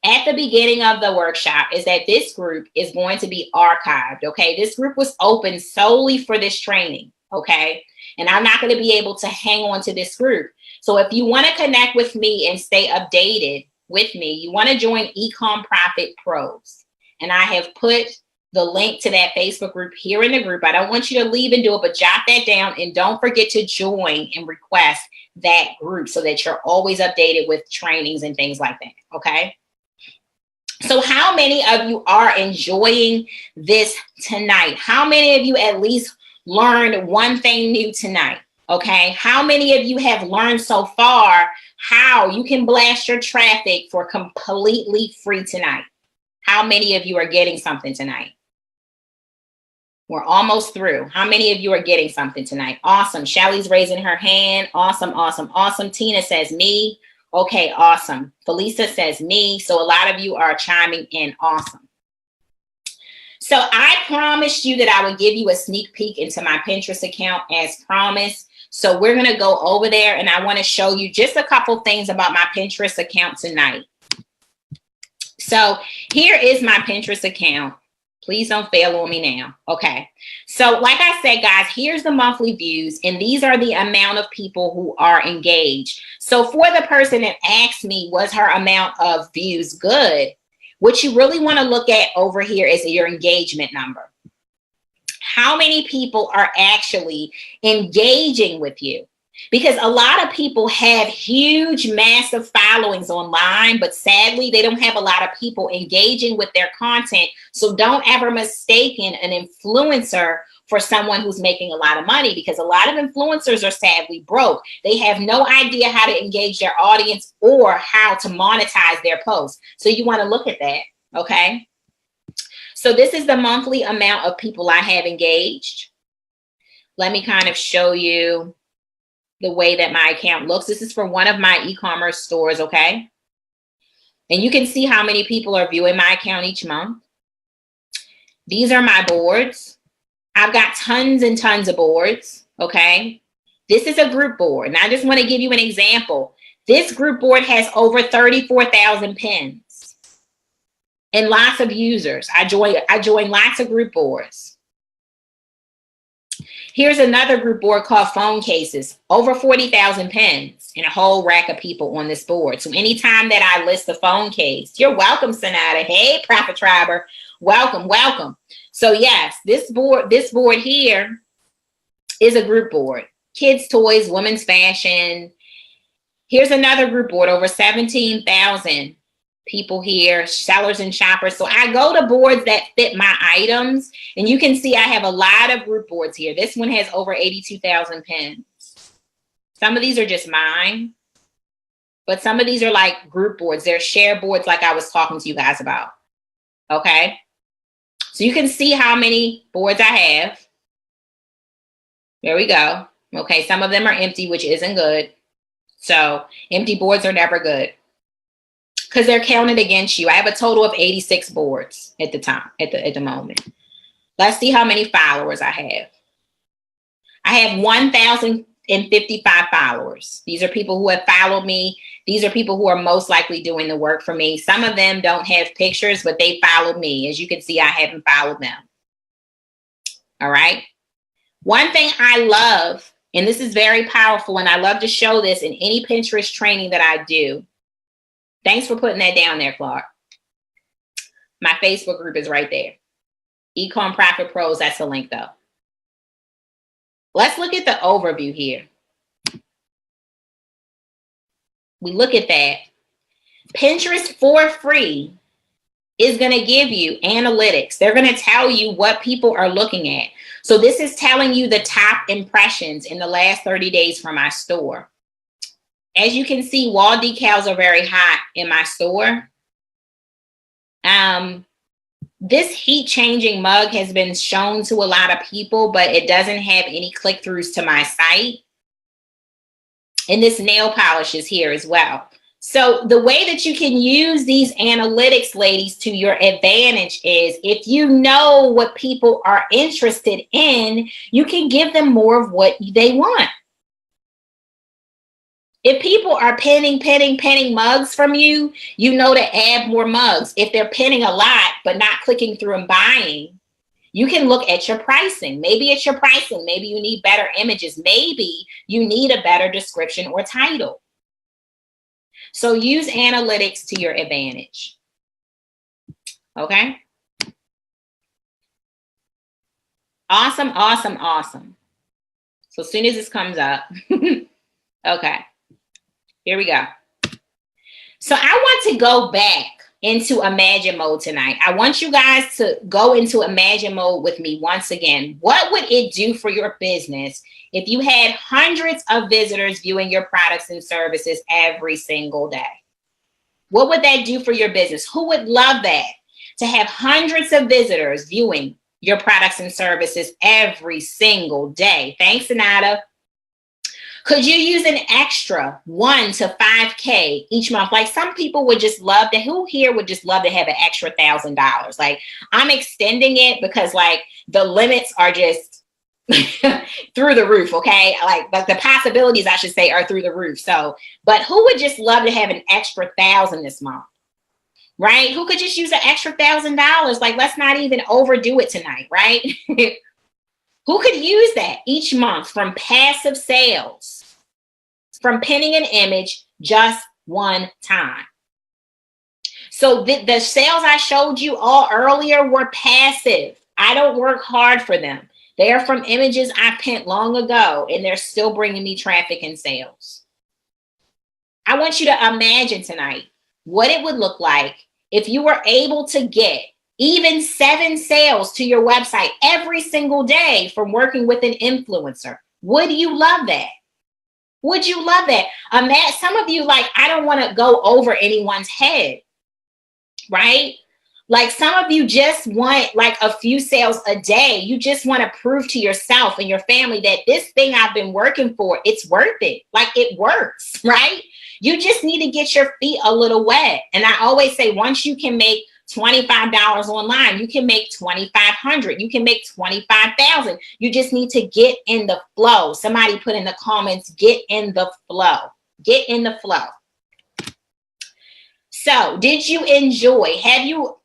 at the beginning of the workshop is that this group is going to be archived, okay? This group was open solely for this training, okay? And I'm not going to be able to hang on to this group. So if you want to connect with me and stay updated with me, you want to join E-COMM Profit Pros. And I have put the link to that Facebook group here in the group. I don't want you to leave and do it, but jot that down and don't forget to join and request that group so that you're always updated with trainings and things like that, okay? So how many of you are enjoying this tonight? How many of you at least learned one thing new tonight? Okay. How many of you have learned so far how you can blast your traffic for completely free tonight? How many of you are getting something tonight? We're almost through. How many of you are getting something tonight? Awesome. Shelly's raising her hand. Awesome, awesome, awesome. Tina says me. Okay, awesome. Felisa says me. So a lot of you are chiming in. Awesome. So I promised you that I would give you a sneak peek into my Pinterest account as promised. So we're going to go over there and I want to show you just a couple things about my Pinterest account tonight. So here is my Pinterest account. Please don't fail on me now. Okay. So like I said, guys, here's the monthly views, and these are the amount of people who are engaged. So for the person that asked me, was her amount of views good? What you really want to look at over here is your engagement number. How many people are actually engaging with you? Because a lot of people have huge, massive followings online, but sadly, they don't have a lot of people engaging with their content. So don't ever mistake an influencer for someone who's making a lot of money, because a lot of influencers are sadly broke. They have no idea how to engage their audience or how to monetize their posts. So you want to look at that, okay? So this is the monthly amount of people I have engaged. Let me kind of show you the way that my account looks. This is for one of my e-commerce stores, okay? And you can see how many people are viewing my account each month. These are my boards. I've got tons and tons of boards, okay? This is a group board. And I just want to give you an example. This group board has over 34,000 pins and lots of users. I join lots of group boards. Here's another group board called Phone Cases, over 40,000 pins and a whole rack of people on this board. So anytime that I list the phone case, you're welcome, Sonata. Hey, Prophet Triber, welcome, welcome. So yes, this board here is a group board. Kids' toys, women's fashion. Here's another group board, over 17,000 people here, sellers and shoppers. So I go to boards that fit my items, and you can see I have a lot of group boards here. This one has over 82,000 pins. Some of these are just mine, but some of these are like group boards. They're share boards like I was talking to you guys about, okay? So you can see how many boards I have. There we go. Okay, some of them are empty, which isn't good. So empty boards are never good, because they're counted against you. I have a total of 86 boards at the moment. Let's see how many followers I have. I have 1,055 followers. These are people who have followed me. These are people who are most likely doing the work for me. Some of them don't have pictures, but they followed me. As you can see, I haven't followed them. All right. One thing I love, and this is very powerful, and I love to show this in any Pinterest training that I do. Thanks for putting that down there, Clark. My Facebook group is right there. E-COMM Profit Pros, that's the link though. Let's look at the overview here. We look at that. Pinterest for free is going to give you analytics. They're going to tell you what people are looking at. So this is telling you the top impressions in the last 30 days from my store. As you can see, wall decals are very hot in my store. This heat changing mug has been shown to a lot of people, but it doesn't have any click-throughs to my site. And this nail polish is here as well. So the way that you can use these analytics, ladies, to your advantage is if you know what people are interested in, you can give them more of what they want. If people are penning mugs from you, you know to add more mugs. If they're penning a lot, but not clicking through and buying, you can look at your pricing. Maybe it's your pricing. Maybe you need better images. Maybe you need a better description or title. So use analytics to your advantage. Okay? Awesome, awesome, awesome. So as soon as this comes up, okay. Here we go. So I want to go back into imagine mode tonight. I want you guys to go into imagine mode with me once again. What would it do for your business if you had hundreds of visitors viewing your products and services every single day? What would that do for your business? Who would love that? To have hundreds of visitors viewing your products and services every single day. Thanks, Sonata. Could you use an extra 1 to 5K each month? Like some people would just love to, who here would just love to have an extra $1,000? Like I'm extending it because like the limits are just through the roof, okay? Like the possibilities, I should say, are through the roof. So, but who would just love to have an extra 1,000 this month? Right? Who could just use an extra $1,000? Like let's not even overdo it tonight, right? Who could use that each month from passive sales, from pinning an image just one time? So the sales I showed you all earlier were passive. I don't work hard for them. They are from images I pinned long ago, and they're still bringing me traffic and sales. I want you to imagine tonight what it would look like if you were able to get even 7 sales to your website every single day from working with an influencer. Would you love that? Would you love that? Some of you, like, I don't want to go over anyone's head, right? Like, some of you just want like a few sales a day. You just want to prove to yourself and your family that this thing I've been working for, it's worth it. Like, it works, right? You just need to get your feet a little wet. And I always say, once you can make $25 online, you can make $2,500, you can make $25,000. You just need to get in the flow. Somebody put in the comments, get in the flow. Get in the flow. So did you enjoy?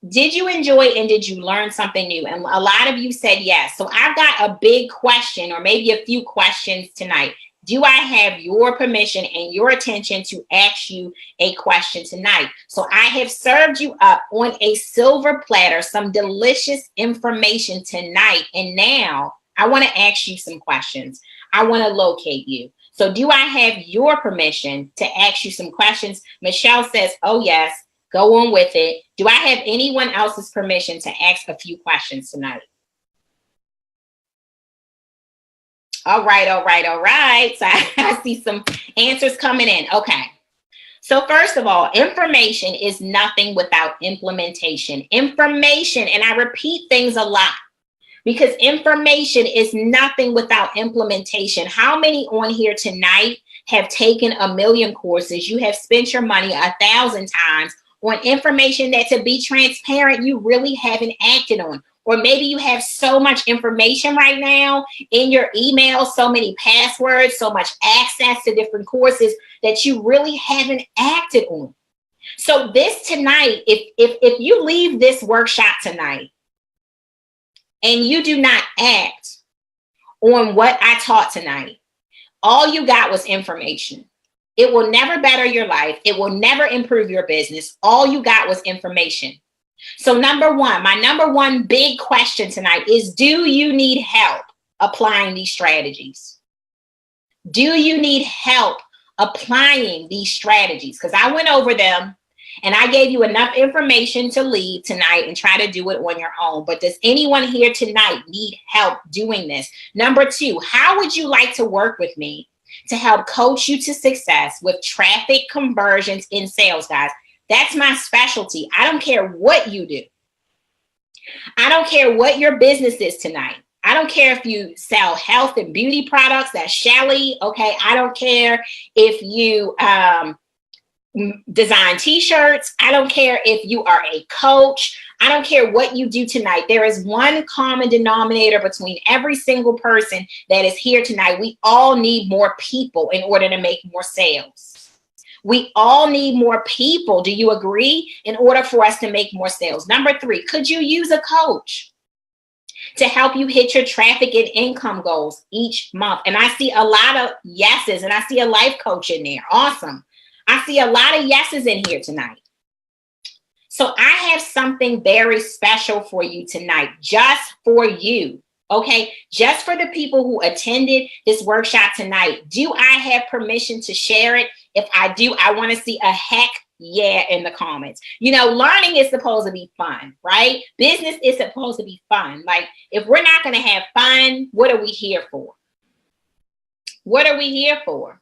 Did you enjoy and did you learn something new? And a lot of you said yes. So I've got a big question, or maybe a few questions tonight. Do I have your permission and your attention to ask you a question tonight? So I have served you up on a silver platter some delicious information tonight. And now I want to ask you some questions. I want to locate you. So do I have your permission to ask you some questions? Michelle says, oh, yes, go on with it. Do I have anyone else's permission to ask a few questions tonight? All right, all right, all right. So I see some answers coming in. Okay. So first of all, information is nothing without implementation. Information, and I repeat things a lot, because information is nothing without implementation. How many on here tonight have taken 1,000,000 courses? You have spent your money 1,000 times on information that, to be transparent, you really haven't acted on. Or maybe you have so much information right now in your email, so many passwords, so much access to different courses that you really haven't acted on. So this tonight, if you leave this workshop tonight and you do not act on what I taught tonight, all you got was information. It will never better your life. It will never improve your business. All you got was information. So number one, my number one big question tonight is, do you need help applying these strategies? Do you need help applying these strategies? Because I went over them and I gave you enough information to leave tonight and try to do it on your own. But does anyone here tonight need help doing this? Number two, how would you like to work with me to help coach you to success with traffic conversions in sales, guys? That's my specialty. I don't care what you do. I don't care what your business is tonight. I don't care if you sell health and beauty products, that's Shelly. Okay. I don't care if you design t-shirts. I don't care if you are a coach. I don't care what you do tonight. There is one common denominator between every single person that is here tonight. We all need more people in order to make more sales. We all need more people. Do you agree? In order for us to make more sales. Number three, could you use a coach to help you hit your traffic and income goals each month? And I see a lot of yeses, and I see a life coach in there. Awesome. I see a lot of yeses in here tonight. So I have something very special for you tonight, just for you. Okay, just for the people who attended this workshop tonight. Do I have permission to share it? If I do, I want to see a heck yeah in the comments. You know, learning is supposed to be fun, right? Business is supposed to be fun. Like, if we're not going to have fun, what are we here for? What are we here for?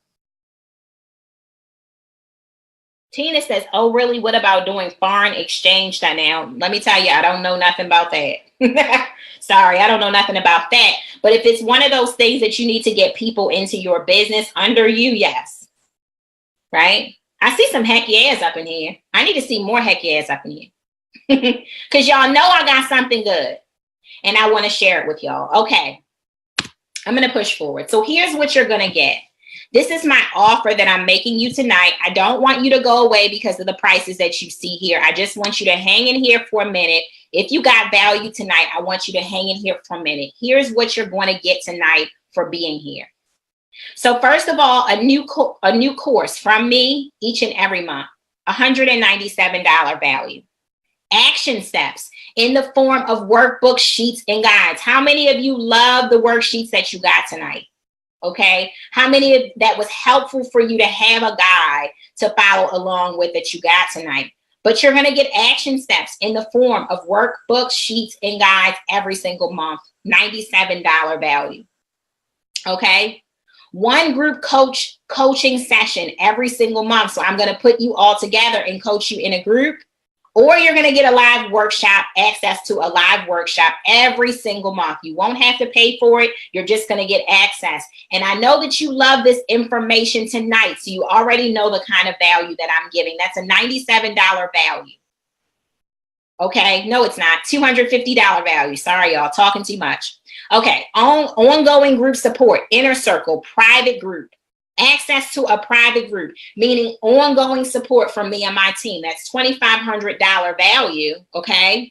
Tina says, oh, really? What about doing foreign exchange now? Let me tell you, I don't know nothing about that. Sorry, I don't know nothing about that. But if it's one of those things that you need to get people into your business under you, yes. Right? I see some heck yeahs up in here. I need to see more heck yeahs up in here. Because y'all know I got something good. And I want to share it with y'all. Okay. I'm going to push forward. So here's what you're going to get. This is my offer that I'm making you tonight. I don't want you to go away because of the prices that you see here. I just want you to hang in here for a minute. If you got value tonight, I want you to hang in here for a minute. Here's what you're going to get tonight for being here. So first of all, a new course from me each and every month, $197 value. action steps in the form of workbooks, sheets, and guides. How many of you love the worksheets that you got tonight? Okay. How many of that was helpful for you to have a guide to follow along with that you got tonight? But you're going to get action steps in the form of workbooks, sheets, and guides every single month. $97 value. Okay. One group coaching session every single month. So I'm going to put you all together and coach you in a group. Or you're going to get a live workshop, access to a live workshop every single month. You won't have to pay for it. You're just going to get access. And I know that you love this information tonight. So you already know the kind of value that I'm giving. That's a $97 value. Okay. No, it's not. $250 value. Sorry, y'all. Talking too much. Okay. Ongoing group support, inner circle, private group. Access to a private group, meaning ongoing support from me and my team. That's $2,500 value, okay?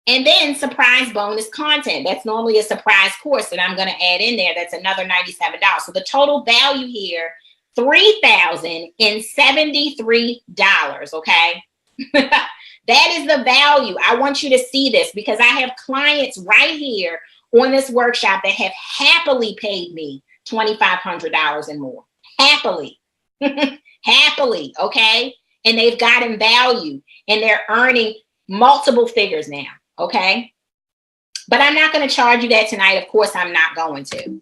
And then surprise bonus content. That's normally a surprise course that I'm going to add in there. That's another $97. So the total value here, $3,073, okay? That is the value. I want you to see this because I have clients right here on this workshop that have happily paid me $2,500 and more. Happily. Happily, okay? And they've gotten value and they're earning multiple figures now, okay? But I'm not going to charge you that tonight. Of course, I'm not going to.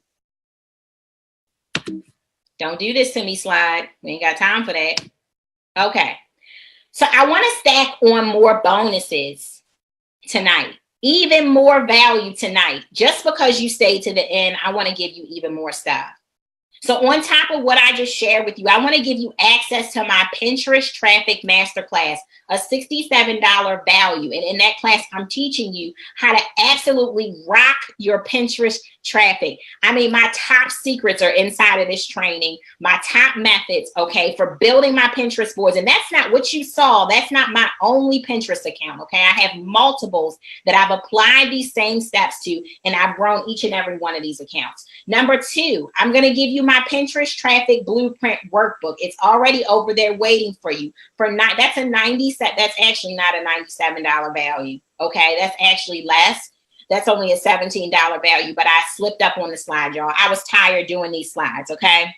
Don't do this to me, slide. We ain't got time for that. Okay. So I want to stack on more bonuses tonight. Even more value tonight. Just because you stay to the end, I want to give you even more stuff. So on top of what I just shared with you, I want to give you access to my Pinterest Traffic Masterclass, a $67 value. And in that class, I'm teaching you how to absolutely rock your Pinterest traffic. I mean, my top secrets are inside of this training, my top methods, okay, for building my Pinterest boards. And that's not what you saw. That's not my only Pinterest account, okay? I have multiples that I've applied these same steps to, and I've grown each and every one of these accounts. Number two, I'm going to give you my Pinterest Traffic Blueprint Workbook. It's already over there waiting for you. That's a 90 set. That's actually not a $97 value. Okay, that's actually less. That's only a $17 value, but I slipped up on the slide, y'all. I was tired doing these slides, okay?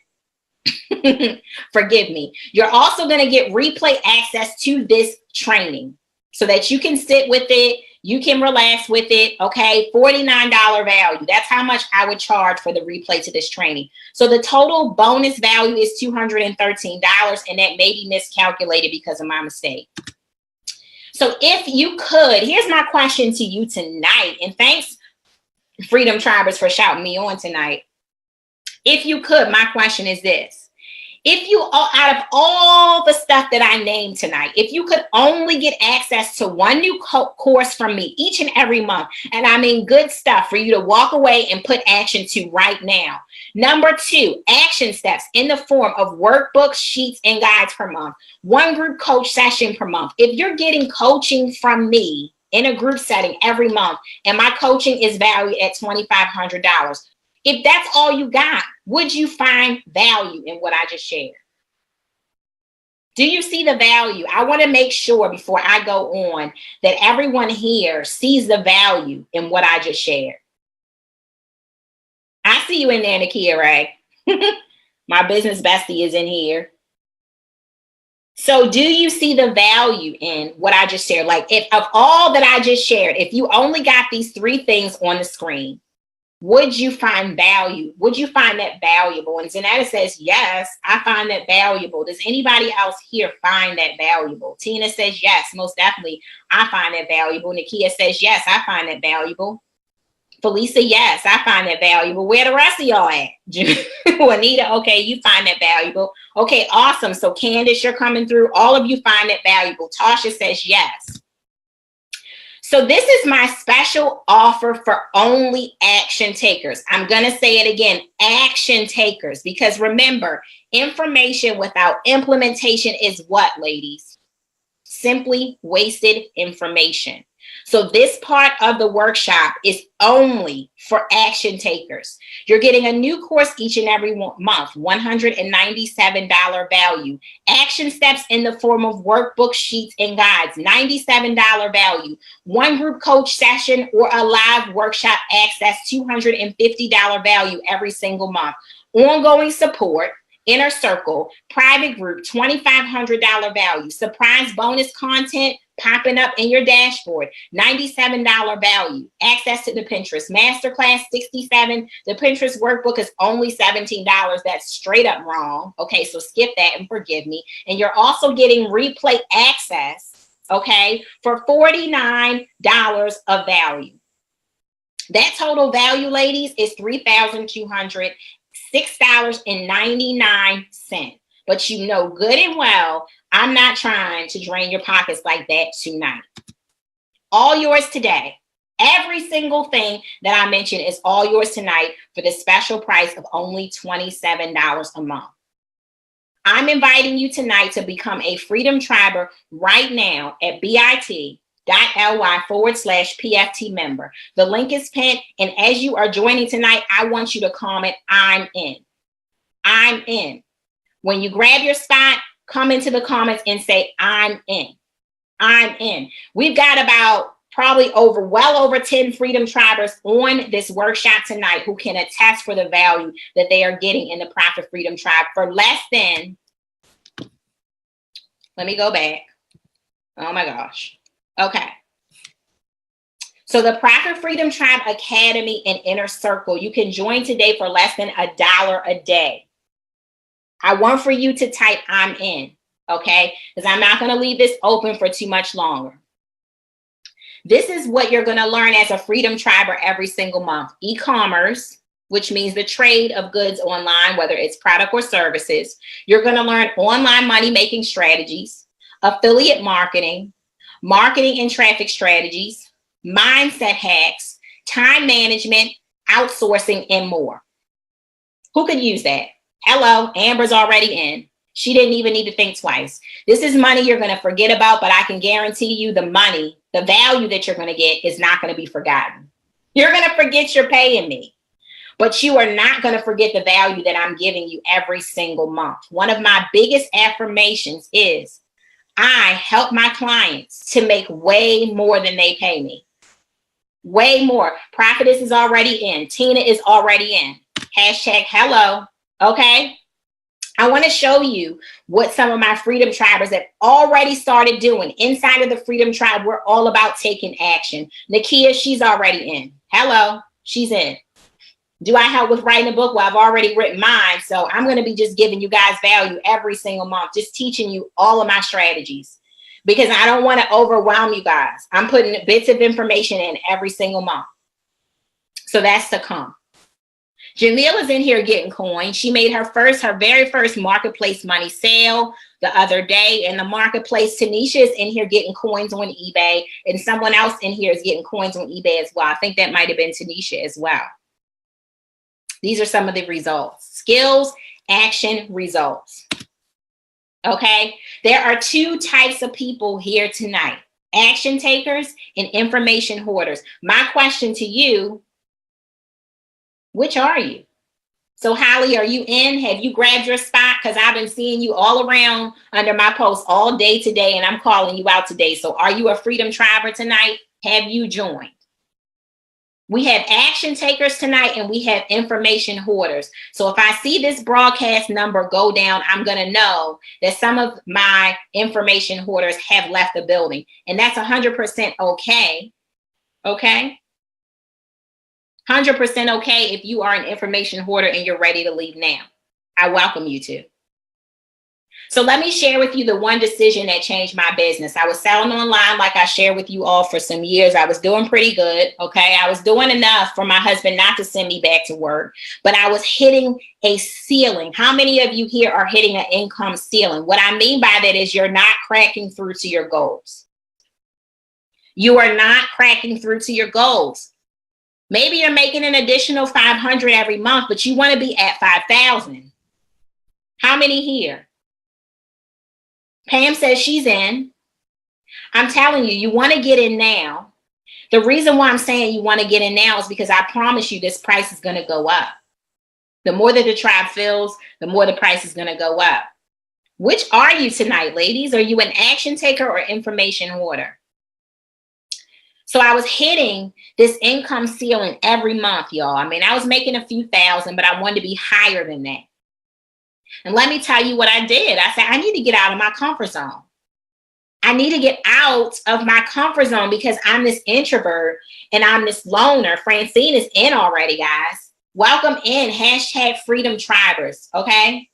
Forgive me. You're also going to get replay access to this training so that you can sit with it. You can relax with it, okay? $49 value. That's how much I would charge for the replay to this training. So the total bonus value is $213, and that may be miscalculated because of my mistake. So if you could, here's my question to you tonight, and thanks, Freedom Tribers, for shouting me on tonight. If you could, my question is this. If you, out of all the stuff that I named tonight, if you could only get access to one new course from me each and every month, and I mean good stuff for you to walk away and put action to right now. Number two, action steps in the form of workbooks, sheets, and guides per month. One group coach session per month. If you're getting coaching from me in a group setting every month, and my coaching is valued at $2,500, if that's all you got, would you find value in what I just shared? Do you see the value? I want to make sure before I go on that everyone here sees the value in what I just shared. I see you in there, Nakia, right? My business bestie is in here. So do you see the value in what I just shared? Like, if of all that I just shared, if you only got these three things on the screen, would you find value? Would you find that valuable? And Zanetta says, yes, I find that valuable. Does anybody else here find that valuable? Tina says, yes, most definitely. I find that valuable. Nakia says, yes, I find that valuable. Felisa, yes, I find that valuable. Where the rest of y'all at? Juanita, okay, you find that valuable. Okay, awesome. So Candace, you're coming through. All of you find that valuable. Tasha says, yes. So this is my special offer for only action takers. I'm going to say it again, action takers, because remember, information without implementation is what, ladies? Simply wasted information. So this part of the workshop is only for action takers. You're getting a new course each and every month, $197 value. Action steps in the form of workbook sheets and guides, $97 value. One group coach session or a live workshop access, $250 value every single month. Ongoing support, inner circle, private group, $2,500 value. Surprise bonus content popping up in your dashboard, $97 value. Access to the Pinterest Masterclass, $67. The Pinterest workbook is only $17. That's straight up wrong. Okay, so skip that and forgive me. And you're also getting replay access, okay, for $49 of value. That total value, ladies, is $3,206.99. But you know good and well, I'm not trying to drain your pockets like that tonight. All yours today. Every single thing that I mentioned is all yours tonight for the special price of only $27 a month. I'm inviting you tonight to become a Freedom Triber right now at bit.ly/PFT member. The link is pinned. And as you are joining tonight, I want you to comment, I'm in. I'm in. When you grab your spot, come into the comments and say, I'm in. I'm in. We've got about probably well over 10 Freedom Tribers on this workshop tonight who can attest for the value that they are getting in the Profit Freedom Tribe for less than, let me go back. Oh my gosh. Okay. So the Profit Freedom Tribe Academy and Inner Circle, you can join today for less than $1 a day. I want for you to type I'm in, okay? Because I'm not going to leave this open for too much longer. This is what you're going to learn as a Freedom Triber every single month. E-commerce, which means the trade of goods online, whether it's product or services. You're going to learn online money-making strategies, affiliate marketing, marketing and traffic strategies, mindset hacks, time management, outsourcing, and more. Who could use that? Hello, Amber's already in. She didn't even need to think twice. This is money you're going to forget about, but I can guarantee you the money, the value that you're going to get is not going to be forgotten. You're going to forget you're paying me, but you are not going to forget the value that I'm giving you every single month. One of my biggest affirmations is I help my clients to make way more than they pay me. Way more. Prophetess is already in. Tina is already in. Hashtag hello. Okay. I want to show you what some of my Freedom Tribers have already started doing. Inside of the Freedom Tribe, we're all about taking action. Nakia, she's already in. Hello, she's in. Do I help with writing a book? Well, I've already written mine. So I'm going to be just giving you guys value every single month, just teaching you all of my strategies because I don't want to overwhelm you guys. I'm putting bits of information in every single month. So that's to come. Jamila's in here getting coins. She made her very first marketplace money sale the other day in the marketplace. Tanisha is in here getting coins on eBay, and someone else in here is getting coins on eBay as well. I think that might have been Tanisha as well. These are some of the results. Skills, action, results. Okay. There are two types of people here tonight: action takers and information hoarders. My question to you, which are you? So Holly, are you in? Have you grabbed your spot? Because I've been seeing you all around under my posts all day today, and I'm calling you out today. So are you a Freedom Triber tonight? Have you joined? We have action takers tonight, and we have information hoarders. So if I see this broadcast number go down, I'm going to know that some of my information hoarders have left the building, and that's 100% okay. Okay. 100% okay if you are an information hoarder and you're ready to leave now. I welcome you to. So let me share with you the one decision that changed my business. I was selling online like I shared with you all for some years. I was doing pretty good, okay? I was doing enough for my husband not to send me back to work, but I was hitting a ceiling. How many of you here are hitting an income ceiling? What I mean by that is you're not cracking through to your goals. You are not cracking through to your goals. Maybe you're making an additional $500 every month, but you want to be at $5,000. How many here? Pam says she's in. I'm telling you, you want to get in now. The reason why I'm saying you want to get in now is because I promise you this price is going to go up. The more that the tribe fills, the more the price is going to go up. Which are you tonight, ladies? Are you an action taker or information hoarder? So I was hitting this income ceiling every month, y'all. I mean, I was making a few thousand, but I wanted to be higher than that. And let me tell you what I did. I said, I need to get out of my comfort zone. I need to get out of my comfort zone because I'm this introvert and I'm this loner. Francine is in already, guys. Welcome in. Hashtag Freedom Tribers. Okay.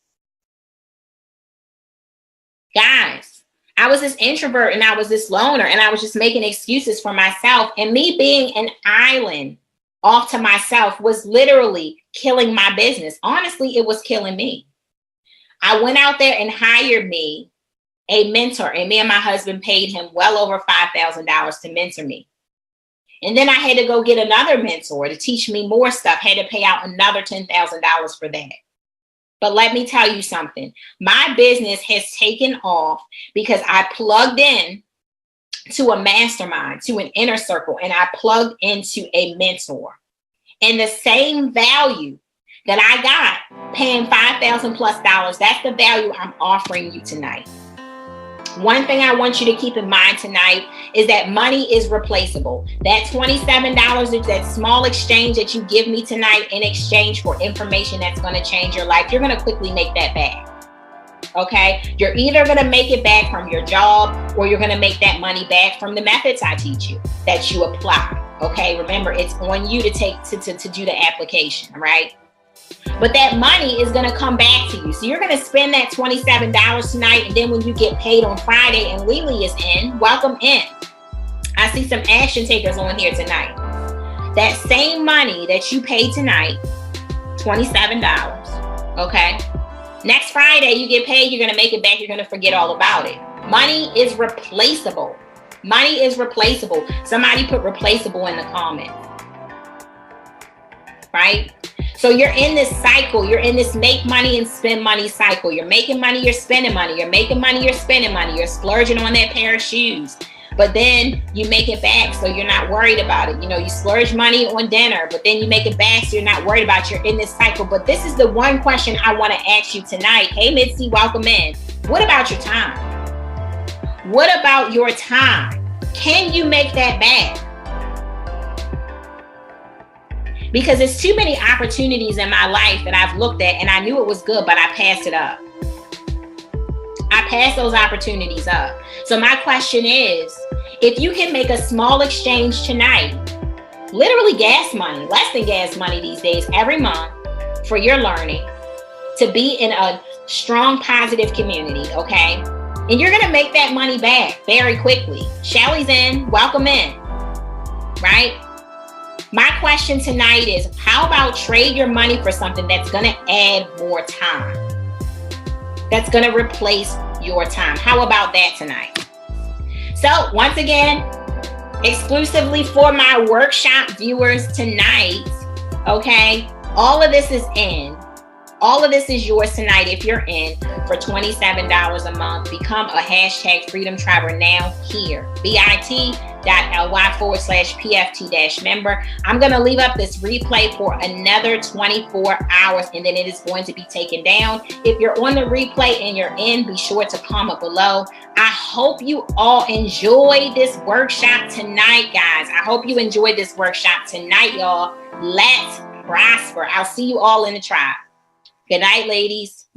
Guys, I was this introvert and I was this loner and I was just making excuses for myself. And me being an island off to myself was literally killing my business. Honestly, it was killing me. I went out there and hired me a mentor, and me and my husband paid him well over $5,000 to mentor me. And then I had to go get another mentor to teach me more stuff, had to pay out another $10,000 for that. But let me tell you something. My business has taken off because I plugged in to a mastermind, to an inner circle, and I plugged into a mentor. And the same value that I got paying $5,000 plus, that's the value I'm offering you tonight. One thing I want you to keep in mind tonight is that money is replaceable. That $27 is that small exchange that you give me tonight in exchange for information that's going to change your life. You're going to quickly make that back. Okay? You're either going to make it back from your job or you're going to make that money back from the methods I teach you that you apply. Okay? Remember, it's on you to take to do the application, right? But that money is going to come back to you. So you're going to spend that $27 tonight. And then when you get paid on Friday and Lily is in, welcome in. I see some action takers on here tonight. That same money that you paid tonight, $27. Okay. Next Friday, you get paid. You're going to make it back. You're going to forget all about it. Money is replaceable. Money is replaceable. Somebody put replaceable in the comments. Right? So you're in this cycle. You're in this make money and spend money cycle. You're making money, you're spending money. You're making money, you're spending money. You're splurging on that pair of shoes. But then you make it back, so you're not worried about it. You know, you splurge money on dinner, but then you make it back, so you're not worried about it. You're in this cycle. But this is the one question I want to ask you tonight. Hey, Mitzi, welcome in. What about your time? What about your time? Can you make that back? Because there's too many opportunities in my life that I've looked at and I knew it was good, but I passed it up. I passed those opportunities up. So my question is, if you can make a small exchange tonight, literally gas money, less than gas money these days, every month for your learning, to be in a strong, positive community, okay? And you're going to make that money back very quickly. Shelly's in, welcome in, right? My question tonight is, how about trade your money for something that's going to add more time? That's going to replace your time. How about that tonight? So once again, exclusively for my workshop viewers tonight, okay, all of this is in. All of this is yours tonight if you're in for $27 a month. Become a hashtag Freedom Triber now here. bit.ly/PFT-member. I'm going to leave up this replay for another 24 hours and then it is going to be taken down. If you're on the replay and you're in, be sure to comment below. I hope you all enjoyed this workshop tonight, guys. I hope you enjoyed this workshop tonight, y'all. Let's prosper. I'll see you all in the tribe. Good night, ladies.